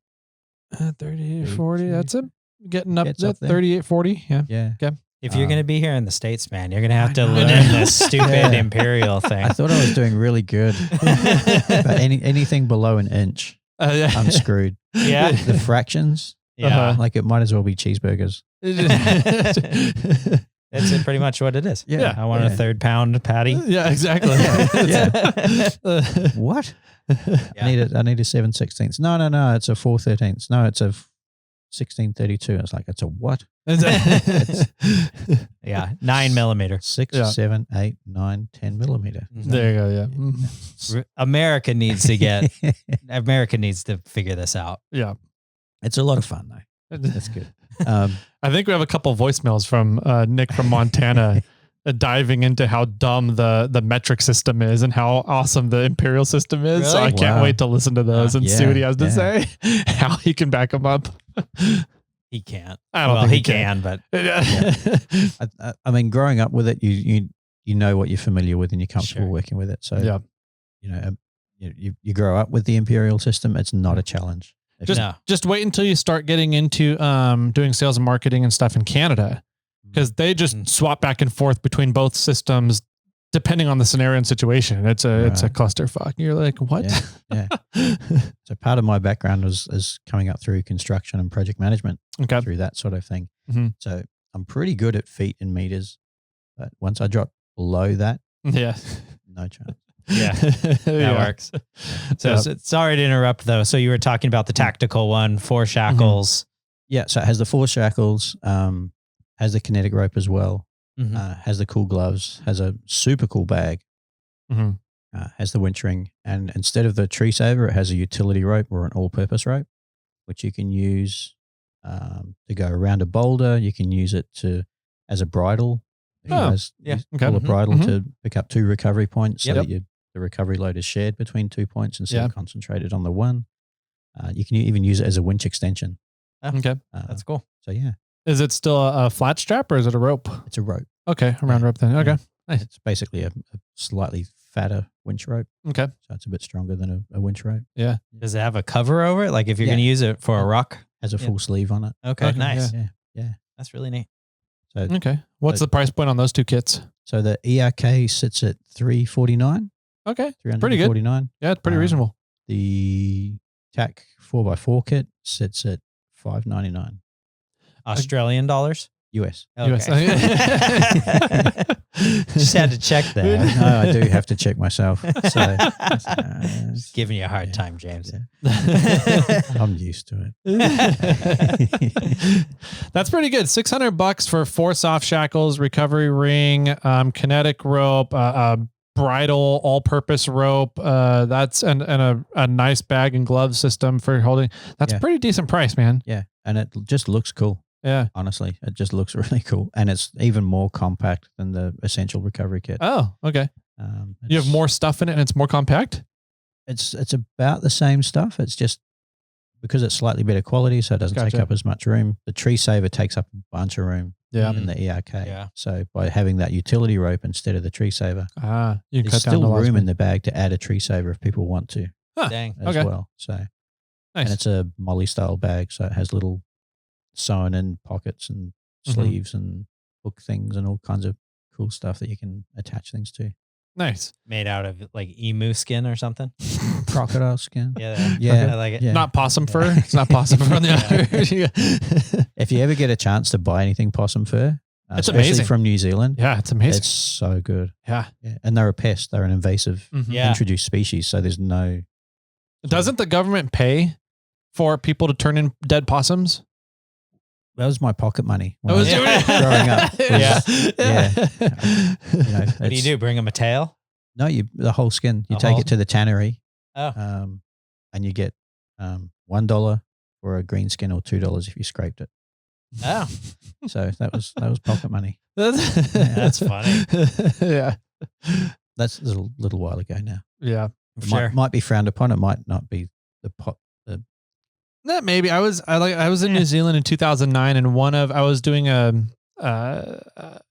38, 40, that's it. Getting up to 38, 40. Yeah. Okay. If you're going to be here in the States, man, you're going to have to learn this stupid imperial thing. I thought I was doing really good. But anything below an inch, I'm screwed. Yeah. The fractions, like it might as well be cheeseburgers. That's pretty much what it is. Yeah. I want a 1/3 pound patty. Yeah, exactly. What? I need a 7/16. No. It's a 4/13. No, it's a 16/32. It's like, it's a what? 9 millimeter. 6, 7, 8, 9, 10 millimeter. There you go. Yeah. America needs to figure this out. Yeah. It's a lot of fun though. That's good. I think we have a couple of voicemails from Nick from Montana diving into how dumb the metric system is and how awesome the imperial system is. Really? So I can't wait to listen to those and see what he has to say, how he can back them up. He can't. I don't think he can, but I mean, growing up with it, you know what you're familiar with and you're comfortable working with it. So, you grow up with the imperial system. It's not a challenge. Just wait until you start getting into doing sales and marketing and stuff in Canada, because they just swap back and forth between both systems depending on the scenario and situation. It's a clusterfuck. You're like, what? Yeah. So part of my background is coming up through construction and project management, through that sort of thing. Mm-hmm. So I'm pretty good at feet and meters, but once I drop below that, no chance. Yeah, that works. So sorry to interrupt though. So you were talking about the tactical one, 4 shackles. Mm-hmm. Yeah. So it has the 4 shackles, has the kinetic rope as well, has the cool gloves, has a super cool bag, has the winch ring, and instead of the tree saver, it has a utility rope or an all-purpose rope, which you can use to go around a boulder. You can use it as a bridle. Pull a bridle to pick up 2 recovery points so that the recovery load is shared between 2 points instead of concentrated on the one. You can even use it as a winch extension. That's cool. So yeah. Is it still a flat strap or is it a rope? It's a rope. Okay, a round rope then. Okay. Nice. It's basically a slightly fatter winch rope. Okay. So it's a bit stronger than a winch rope. Yeah. Does it have a cover over it? Like if you're going to use it for a rock? Has a full sleeve on it. Okay, nice. Yeah. That's really neat. So what's the price point on those 2 kits? So the ERK sits at $349. Okay. Pretty good. $349. Yeah, it's pretty reasonable. The TAC 4x4 kit sits at $599. Australian dollars? US. Okay. US. Just had to check that. No, I do have to check myself. So just giving you a hard time, James. Yeah. I'm used to it. That's pretty good. $600 for 4 soft shackles, recovery ring, kinetic rope, bridle, all-purpose rope. That's and a nice bag and glove system for holding. That's a pretty decent price, man. Yeah, and it just looks cool. Yeah. Honestly, it just looks really cool. And it's even more compact than the essential recovery kit. Oh, okay. You have more stuff in it and it's more compact? It's about the same stuff. It's just because it's slightly better quality, so it doesn't take up as much room. The tree saver takes up a bunch of room in the ERK. Yeah. So by having that utility rope instead of the tree saver, you can there's still room in the bag to add a tree saver if people want to. Dang. As well. So nice. And it's a molly style bag, so it has little sewn in pockets and sleeves and hook things and all kinds of cool stuff that you can attach things to. Nice. Made out of like emu skin or something? Crocodile skin. Yeah. I like it. Yeah. Not possum fur. It's not possum fur on the other. If you ever get a chance to buy anything possum fur, it's especially amazing from New Zealand. Yeah, it's amazing. It's so good. Yeah. And they're a pest. They're an invasive introduced species. So there's no. Doesn't the government pay for people to turn in dead possums? That was my pocket money when I was growing up. What do you do? Bring them a tail? No, the whole skin. You take it to the tannery. Oh. And you get $1 for a green skin or $2 if you scraped it. Oh. So that was pocket money. That's funny. Yeah. That's a little while ago now. Yeah. Might be frowned upon. It might not be the pot. That maybe I was in New Zealand in 2009 and I was doing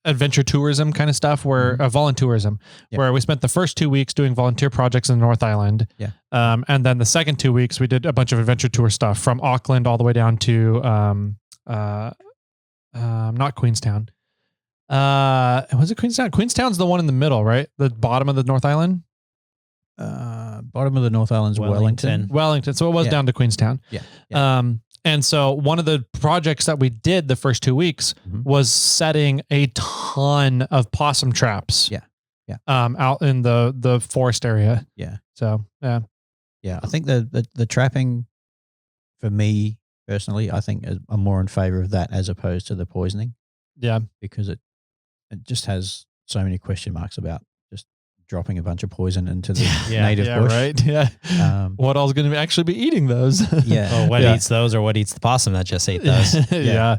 adventure tourism kind of stuff where volunteerism where we spent the first 2 weeks doing volunteer projects in the North Island. Yeah. And then the second 2 weeks we did a bunch of adventure tour stuff from Auckland all the way down to not Queenstown. Was it Queenstown? Queenstown's the one in the middle, right? The bottom of the North Island. Bottom of the North Island's Wellington. So it was down to Queenstown. Yeah. And so one of the projects that we did the first 2 weeks was setting a ton of possum traps. Yeah. Out in the forest area. Yeah. So yeah. I think the trapping, for me personally, I think I'm more in favor of that as opposed to the poisoning. Yeah. Because it just has so many question marks about just dropping a bunch of poison into the native bush. Right. Yeah. What else going to actually be eating those? Or what eats those, or what eats the possum that just ate those? Yeah.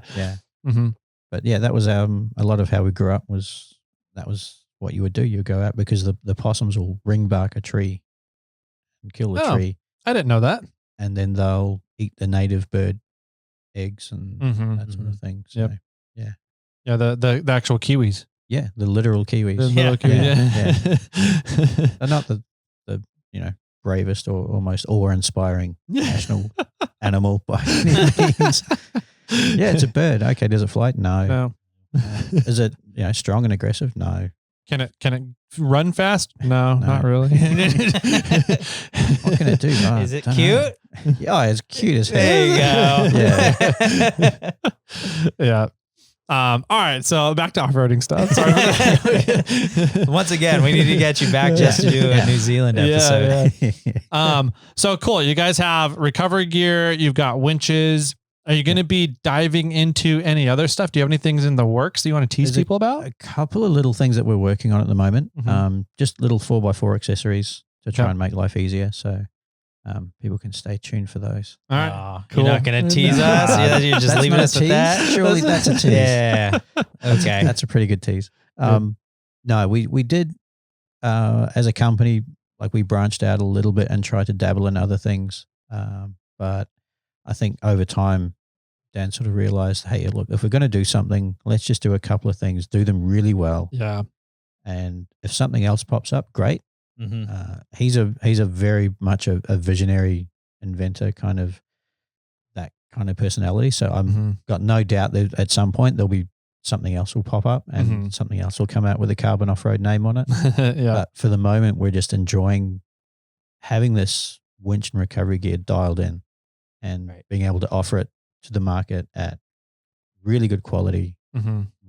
Mm-hmm. But yeah, that was a lot of how we grew up was that was what you would do. You go out because the possums will ring bark a tree and kill the tree. I didn't know that. And then they'll eat the native bird eggs and that sort of thing. So, yeah. Yeah, the actual kiwis. Yeah, the literal kiwis. The little kiwis. Yeah. They're not the bravest or most awe-inspiring national animal by any means. Yeah, it's a bird. Okay, does it fly? No. Is it strong and aggressive? No. Can it run fast? No, not really. What can it do? No, is it cute? Yeah, it's cute as hell. There you go. Yeah. All right, so back to off-roading stuff. Sorry for that. Once again, we need to get you back just to do a New Zealand episode. Yeah. So cool. You guys have recovery gear. You've got winches. Are you going to be diving into any other stuff? Do you have any things in the works that you want to tease people about? A couple of little things that we're working on at the moment. Just little 4x4 accessories to try and make life easier. So people can stay tuned for those. All right. Cool. You're not going to tease us? You're just leaving us with that? Surely that's a tease. Yeah. Okay. That's a pretty good tease. No, we did, as a company, like we branched out a little bit and tried to dabble in other things. But I think over time, Dan sort of realized, hey, look, if we're going to do something, let's just do a couple of things, do them really well. Yeah. And if something else pops up, great. He's a very much a visionary inventor, kind of that kind of personality. So I'm got no doubt that at some point there'll be something else will pop up and something else will come out with a carbon off-road name on it. But for the moment, we're just enjoying having this winch and recovery gear dialed in and being able to offer it to the market at really good quality,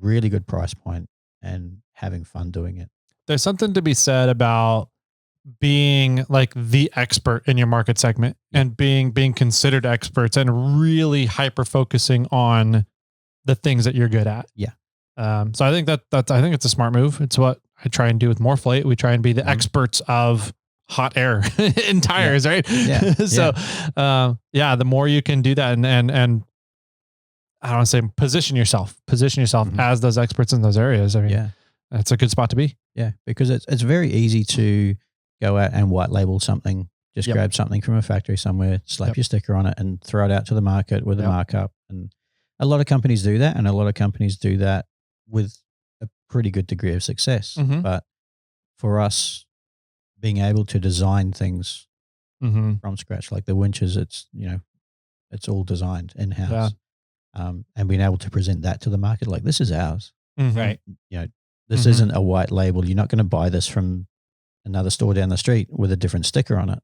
really good price point, and having fun doing it. There's something to be said about being like the expert in your market segment and being considered experts and really hyper focusing on the things that you're good at. Yeah. So I think I think it's a smart move. It's what I try and do with Moreflate. We try and be the experts of hot air in tires, right? Yeah. So, the more you can do that and I don't want to say position yourself as those experts in those areas. I mean, that's a good spot to be. Yeah. Because it's very easy to go out and white label something, just grab something from a factory somewhere, slap your sticker on it and throw it out to the market with a markup. And a lot of companies do that. And a lot of companies do that with a pretty good degree of success. But for us, being able to design things from scratch, like the winches, it's all designed in-house. And being able to present that to the market, like this is ours. Right. This isn't a white label. You're not going to buy this from another store down the street with a different sticker on it.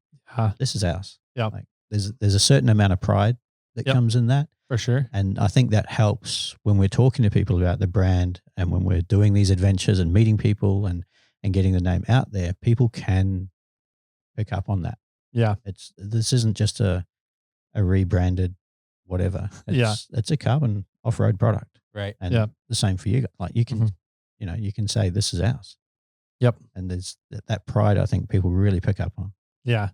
This is ours. Yeah. Like there's a certain amount of pride that comes in that. For sure. And I think that helps when we're talking to people about the brand and when we're doing these adventures and meeting people and getting the name out there, people can pick up on that. Yeah. This isn't just a rebranded whatever. It's a carbon off-road product. Right. And the same for you. Like you can, you can say this is ours. Yep. And there's that pride I think people really pick up on. Yeah.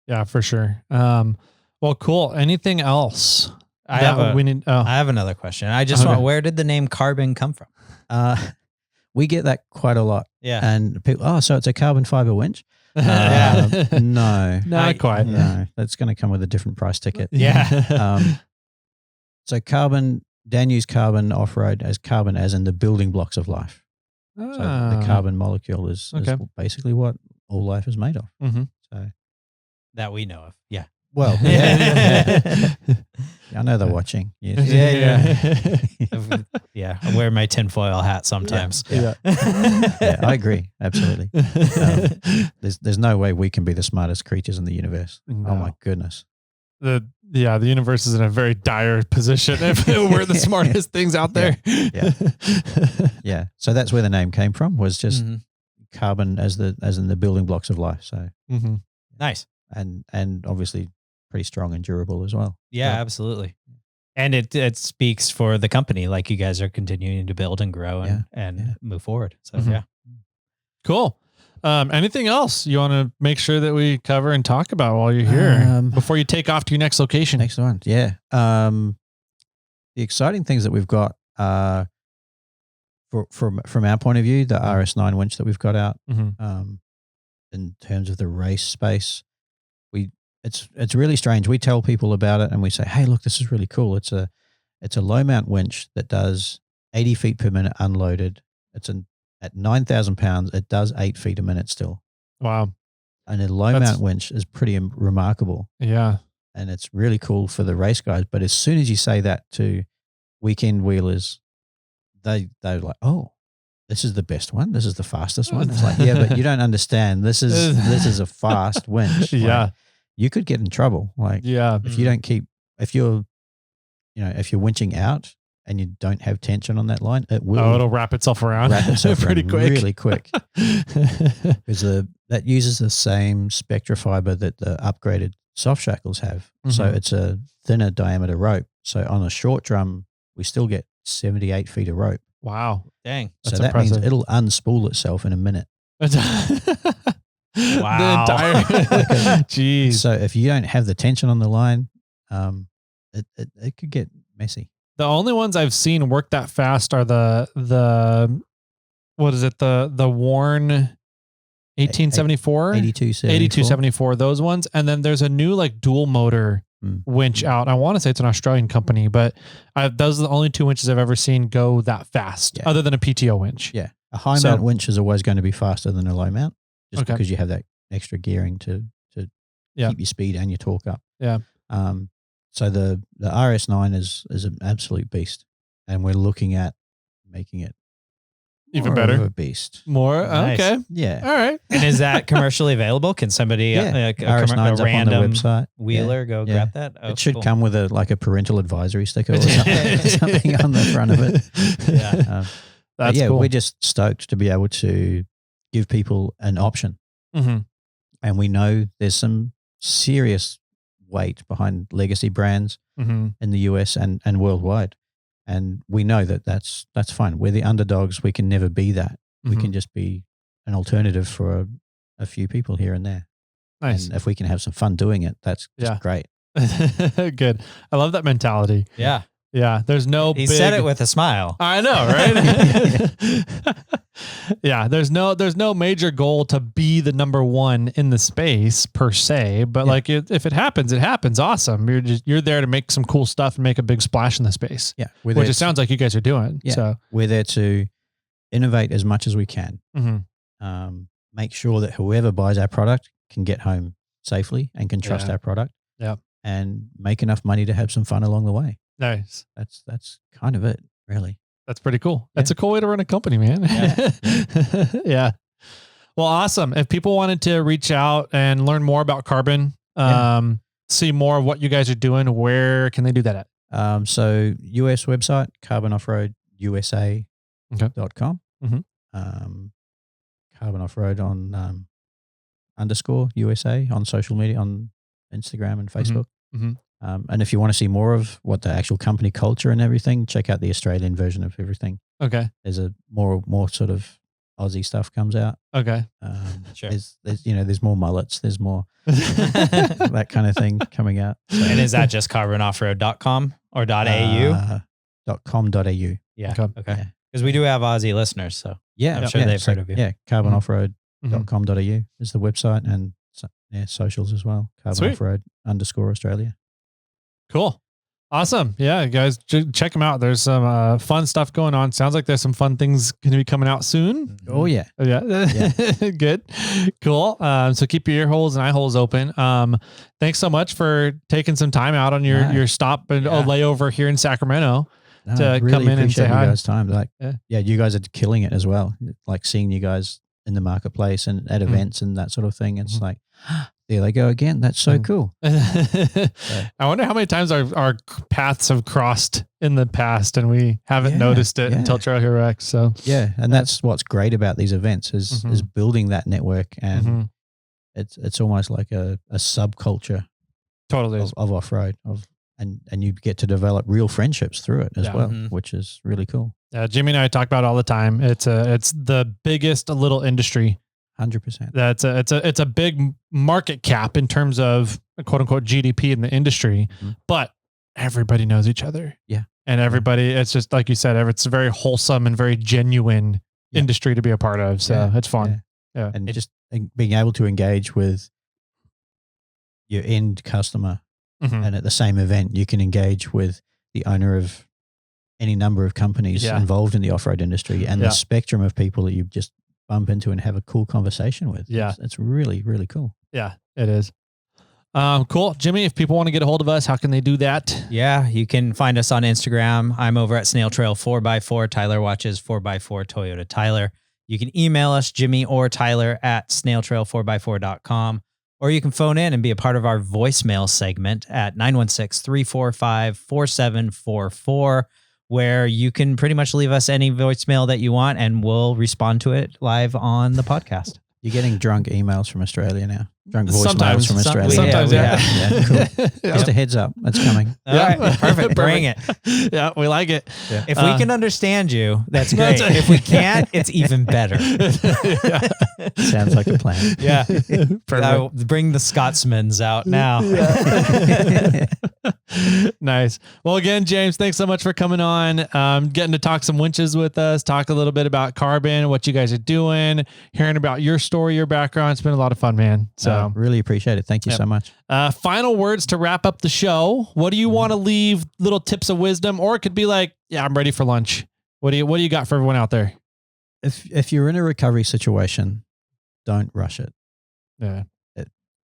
Yeah, for sure. Well, cool. Anything else? I have another question. I just want, where did the name carbon come from? We get that quite a lot. Yeah. And people, so it's a carbon fiber winch. Yeah. No. Not quite. No. That's going to come with a different price ticket. Yeah. So Dan used carbon off-road as carbon as in the building blocks of life. So the carbon molecule is basically what all life is made of. So that we know of. Yeah. Well, I know they're watching. Yes. Yeah. I wear my tinfoil hat sometimes. Yeah. I agree. Absolutely. There's no way we can be the smartest creatures in the universe. No. Oh my goodness. The universe is in a very dire position if we're the smartest things out there. Yeah. So that's where the name came from, was just carbon as in the building blocks of life. So nice. And obviously pretty strong and durable as well. Yeah, absolutely. And it speaks for the company, like you guys are continuing to build and grow and move forward. So Cool. Anything else you want to make sure that we cover and talk about while you're here before you take off to your next location? Next one. Yeah. The exciting things that we've got from our point of view, the RS9 winch that we've got out, Mm-hmm. In terms of the race space, it's really strange. We tell people about it and we say, hey, look, this is really cool. It's a low mount winch that does 80 feet per minute unloaded. At 9,000 pounds, it does 8 feet a minute still. Wow. And a low mount winch is pretty remarkable. Yeah. And it's really cool for the race guys. But as soon as you say that to weekend wheelers, they're like, oh, this is the best one. This is the fastest one. It's like, yeah, but you don't understand. This is a fast winch. Yeah. Like, you could get in trouble. Like, yeah. if you don't if you're winching out and you don't have tension on that line, it'll wrap itself around. Pretty quick. Really quick. Because that uses the same spectra fiber that the upgraded soft shackles have. Mm-hmm. So it's a thinner diameter rope. So on a short drum, we still get 78 feet of rope. Wow. Dang. So that means it'll unspool itself in a minute. Wow. The entire jeez. So if you don't have the tension on the line, it could get messy. The only ones I've seen work that fast are the what is it? The Warn 1874? 8274, those ones. And then there's a new like dual motor winch out. I want to say it's an Australian company, but those are the only two winches I've ever seen go that fast, other than a PTO winch. Yeah. A high mount winch is always going to be faster than a low mount, just because you have that extra gearing to keep your speed and your torque up. Yeah. So the RS9 is an absolute beast, and we're looking at making it even better. Of a beast. More? Nice. Okay. Yeah. All right. And is that commercially available? Can somebody, a RS9's up on the website. wheeler, go grab that? Oh, it should come with a parental advisory sticker or something on the front of it. Yeah. That's cool. We're just stoked to be able to give people an option. Mm-hmm. And we know there's some serious weight behind legacy brands in the US and worldwide. And we know that's fine. We're the underdogs. We can never be that. We can just be an alternative for a few people here and there. Nice. And if we can have some fun doing it, that's just great. Good. I love that mentality. Yeah. Yeah. There's no He said it with a smile. I know, right? Yeah. There's no major goal to be the number one in the space per se, but like if it happens, it happens. Awesome. You're there to make some cool stuff and make a big splash in the space. Yeah. Which it sounds like you guys are doing. Yeah. So we're there to innovate as much as we can. Make sure that whoever buys our product can get home safely and can trust our product. Yeah. And make enough money to have some fun along the way. Nice. That's kind of it, really. That's pretty cool. That's a cool way to run a company, man. Yeah. Well, awesome. If people wanted to reach out and learn more about Carbon, see more of what you guys are doing, where can they do that at? So US website, carbonoffroadusa.com. Carbon Off-Road on _USA on social media, on Instagram and Facebook. And if you want to see more of what the actual company culture and everything, check out the Australian version of everything. Okay. There's a more sort of Aussie stuff comes out. Okay. Sure. There's more mullets. There's more that kind of thing coming out. So, and is that just carbonoffroad.com or .au? .com.au. Yeah. Okay. Because we do have Aussie listeners, so I'm sure they've heard of you. Yeah. carbonoffroad.com.au is the website, and socials as well. Carbon Off-Road _Australia. Cool. Awesome. Yeah, guys, check them out. There's some fun stuff going on. Sounds like there's some fun things going to be coming out soon. Oh, yeah. Yeah. Good. Cool. So keep your ear holes and eye holes open. Thanks so much for taking some time out on your stop and layover here in Sacramento to really come in and say hi. You guys' time. You guys are killing it as well. Like seeing you guys in the marketplace and at events and that sort of thing. It's like, there they go again. That's so cool. I wonder how many times our paths have crossed in the past and we haven't noticed it until Trailhead Rex. So and that's what's great about these events is building that network, and it's almost like a subculture of off-road and you get to develop real friendships through it as well, which is really cool. Yeah, Jimmy and I talk about it all the time. It's the biggest little industry. 100%. It's a big market cap in terms of quote unquote GDP in the industry, but everybody knows each other. Yeah. and everybody, it's just like you said, it's a very wholesome and very genuine industry to be a part of. So it's fun. Yeah. And just being able to engage with your end customer, and at the same event, you can engage with the owner of any number of companies involved in the off-road industry, and the spectrum of people that you just bump into and have a cool conversation with. Yeah. It's really, really cool. Yeah, it is. Cool. Jimmy, if people want to get a hold of us, how can they do that? Yeah, you can find us on Instagram. I'm over at SnailTrail4x4. Tyler watches 4x4 Toyota Tyler. You can email us, Jimmy or Tyler, at SnailTrail4x4.com. Or you can phone in and be a part of our voicemail segment at 916-345-4744, where you can pretty much leave us any voicemail that you want and we'll respond to it live on the podcast. You're getting drunk emails from Australia now. Drunk voicemails from Australia. Sometimes, yeah. Cool. Just a heads up. It's coming. All right, perfect. Bring it. Yeah, we like it. Yeah. If we can understand you, that's great. If we can't, it's even better. Sounds like a plan. Yeah. Bring the Scotsmans out now. Nice. Well, again, James, thanks so much for coming on, getting to talk some winches with us, talk a little bit about carbon, what you guys are doing, hearing about your story, your background. It's been a lot of fun, man. So really appreciate it. Thank you so much. Final words to wrap up the show. What do you want to leave? Little tips of wisdom, or it could be like, yeah, I'm ready for lunch. What do you got for everyone out there? If you're in a recovery situation, don't rush it. Yeah.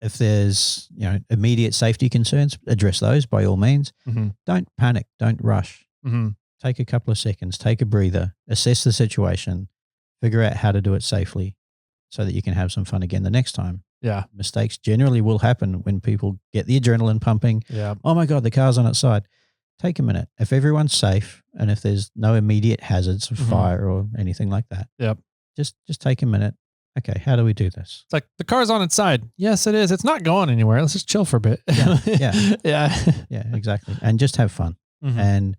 If there's immediate safety concerns, address those by all means. Don't panic. Don't rush. Take a couple of seconds. Take a breather. Assess the situation. Figure out how to do it safely, so that you can have some fun again the next time. Yeah. Mistakes generally will happen when people get the adrenaline pumping. Yeah. Oh my God, the car's on its side. Take a minute. If everyone's safe and if there's no immediate hazards of fire or anything like that, just take a minute. Okay, how do we do this? It's like the car's on its side. Yes, it is. It's not going anywhere. Let's just chill for a bit. Yeah, exactly. And just have fun and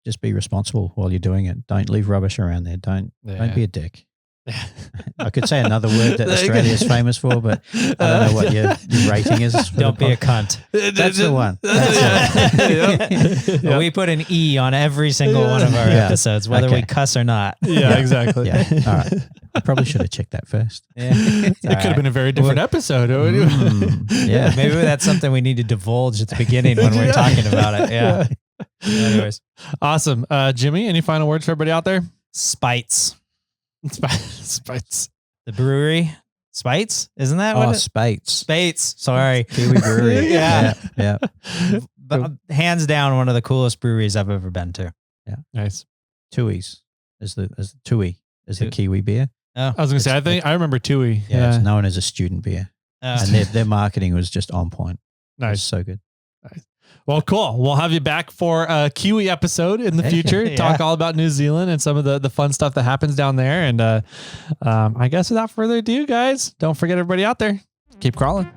just be responsible while you're doing it. Don't leave rubbish around there. Don't be a dick. I could say another word that Australia is famous for, but I don't know what your rating is. Don't be a cunt. That's the one. Well, we put an E on every single one of our episodes, whether we cuss or not. Yeah, exactly. Yeah. All right. I probably should have checked that first. It could have been a very different episode. Yeah, maybe that's something we need to divulge at the beginning when we're talking about it. Yeah. Anyways. Awesome. Jimmy, any final words for everybody out there? Spites. Spites. The brewery. Spites? Isn't that what Spates. Spates. Sorry. Kiwi brewery. Yeah. Hands down, one of the coolest breweries I've ever been to. Yeah. Nice. Tui's is the Kiwi beer. Oh. I was going to say, I remember Tui. Yeah, it's known as a student beer. And their marketing was just on point. Nice. It was so good. Nice. Well, cool. We'll have you back for a Kiwi episode in the future. Talk all about New Zealand and some of the fun stuff that happens down there. And I guess without further ado, guys, don't forget everybody out there. Keep crawling.